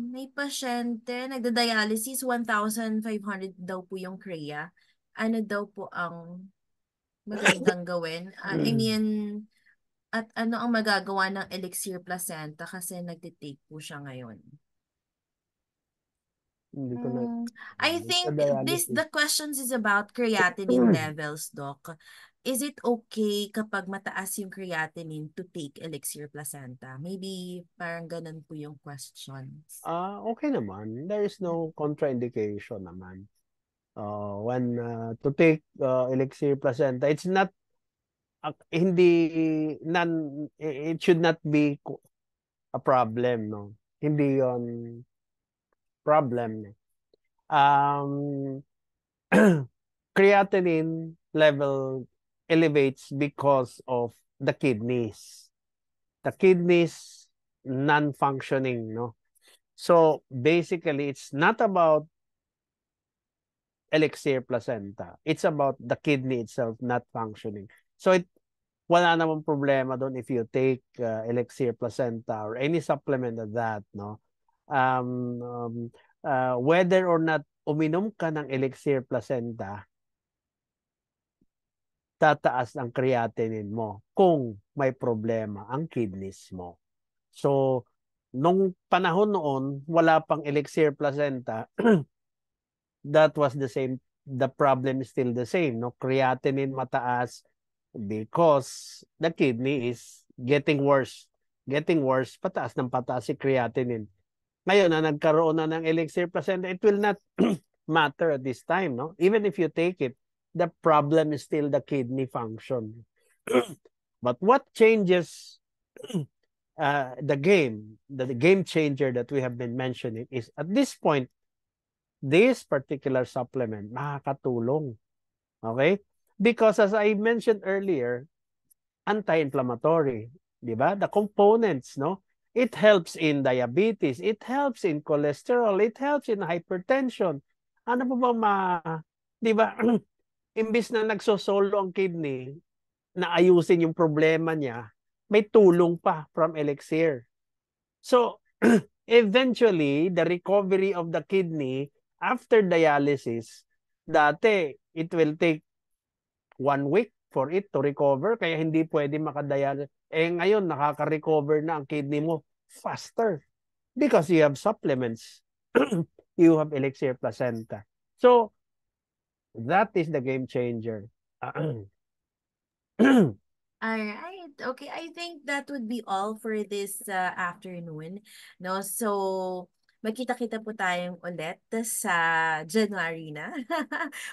May pasyente nagda-dialysis, 1,500 daw po yung CREA. Ano daw po ang magandang gawin? I mean, at ano ang magagawa ng Elixir Placenta kasi nagtitake po siya ngayon? Hindi ko na I think the dialysis. questions is about creatinine levels, Doc. Is it okay kapag mataas yung creatinine to take Elixir Placenta? Maybe parang ganun po yung questions. Okay naman. There is no contraindication naman. When to take Elixir Placenta, it's not hindi it should not be a problem, no. Hindi yon problem. Creatinine level elevates because of the kidneys. The kidneys non-functioning, no. So basically, it's not about Elixir Placenta. It's about the kidney itself not functioning. So wala namang problema doon if you take Elixir Placenta or any supplement of that, no. Whether or not uminom ka ng Elixir Placenta, tataas ang creatinine mo kung may problema ang kidneys mo. So, nung panahon noon, wala pang Elixir Placenta, that was the same. The problem is still the same, no? Creatinine mataas because the kidney is getting worse. Getting worse, pataas ng pataas si creatinine. Ngayon na nagkaroon na ng Elixir Placenta, it will not matter at this time, no? Even if you take it, the problem is still the kidney function. But what changes the game changer that we have been mentioning is at this point, this particular supplement makakatulong. Okay? Because as I mentioned earlier, anti-inflammatory, di ba? The components, no? It helps in diabetes, it helps in cholesterol, it helps in hypertension. Ano pa ba di ba? Imbis na nagsosolo ang kidney, na ayusin yung problema niya, may tulong pa from Elixir. So, eventually, the recovery of the kidney after dialysis, dati, it will take 1 week for it to recover, kaya hindi pwede makadialysis. Ngayon, nakaka-recover na ang kidney mo faster because you have supplements. You have Elixir Placenta. So, that is the game changer. Alright. Okay, I think that would be all for this afternoon. No, so magkita-kita po tayong ulit sa January na.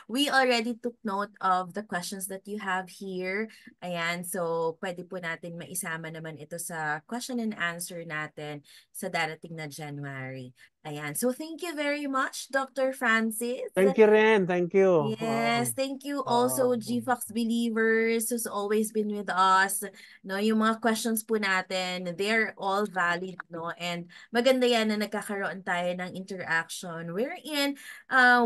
We already took note of the questions that you have here. Ayan, so pwede po natin maisama naman ito sa question and answer natin sa darating na January. Ayan, so thank you very much, Dr. Francis. Thank you rin. Thank you. Yes, thank you also GFox believers who's always been with us. No, yung mga questions po natin, they're all valid, no? And maganda yan na nagkakaroon tayo ng interaction wherein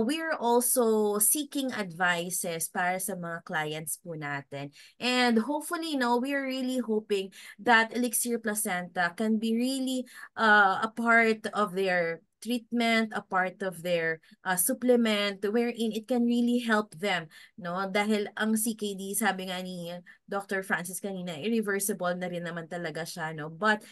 we're also seeking advices para sa mga clients po natin. And hopefully, no, we're really hoping that Elixir Placenta can be really a part of their treatment, a part of their supplement, wherein it can really help them, no? Dahil ang CKD, sabi nga ni Dr. Francis kanina, irreversible na rin naman talaga siya, no? But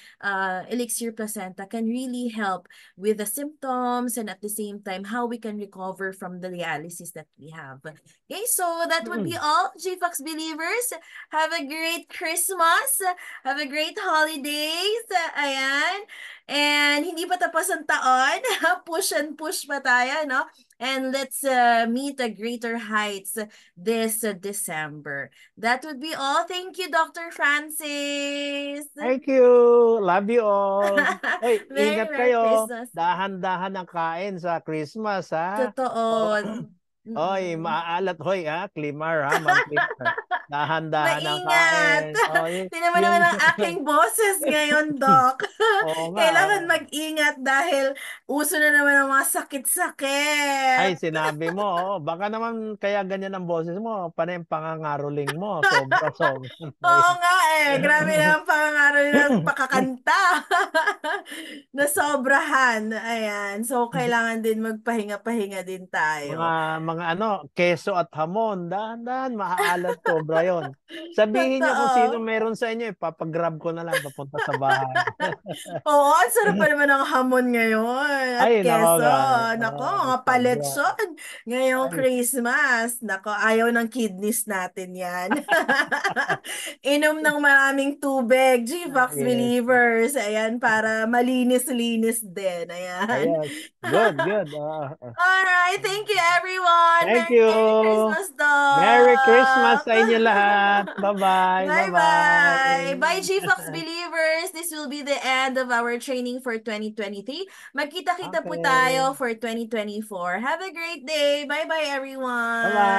Elixir Placenta can really help with the symptoms and at the same time how we can recover from the dialysis that we have. Okay, so that would be all, GFox believers. Have a great Christmas. Have a great holidays. Ayan. And hindi pa tapos ang taon. Push and push pa tayo, no? And let's meet a greater heights this December. That would be all. Thank you, Dr. Francis. Thank you. Love you all. Hoy, Merry, ingat Merry kayo. Christmas. Dahan-dahan ang kain sa Christmas, ha? Totoo. Hoy, maaalat. Hoy, ha? Climar, ha? Ma'am Climar. Dahan-dahan ang Maingat. kain. Oh, Tingnan mo naman ang aking boses ngayon, Doc. Oo nga. Kailangan mag-ingat dahil uso na naman ang mga sakit-sakit. Ay, sinabi mo, baka naman kaya ganyan ang boses mo. Panay ang pangangaroling mo. Sobra, sobra. Oo nga eh. Grabe na ang pangangaral ng pakakanta. Nasobrahan. Ayan. So, kailangan din magpahinga-pahinga din Mga tayo. mga ano, keso at hamon, dahan-dahan, maaalat sobra 'yon. Sabihin niyo kung sino Totoo. meron sa inyo, ipapagrab ko na lang papunta sa bahay. Oo, ang sarap pa naman ng hamon ngayon. At Ay, nako keso. nga. Nako, mga Sobra. paletson. Ngayong Ay, Christmas. Nako, ayaw ng kidneys natin yan. Inom ng maraming tubig, G-Fox yes. believers. Ayan, para malinis-linis din. Ayan. Yes. Good, good. Alright, thank you everyone. Thank Merry, you. Merry Christmas, Merry Christmas Doc. sa inyo lahat. Bye-bye. Bye-bye. Bye, GFox Bye-bye. believers. This will be the end of our training for 2023. Magkita-kita po Okay. tayo for 2024. Have a great day. Bye-bye, everyone. Bye-bye.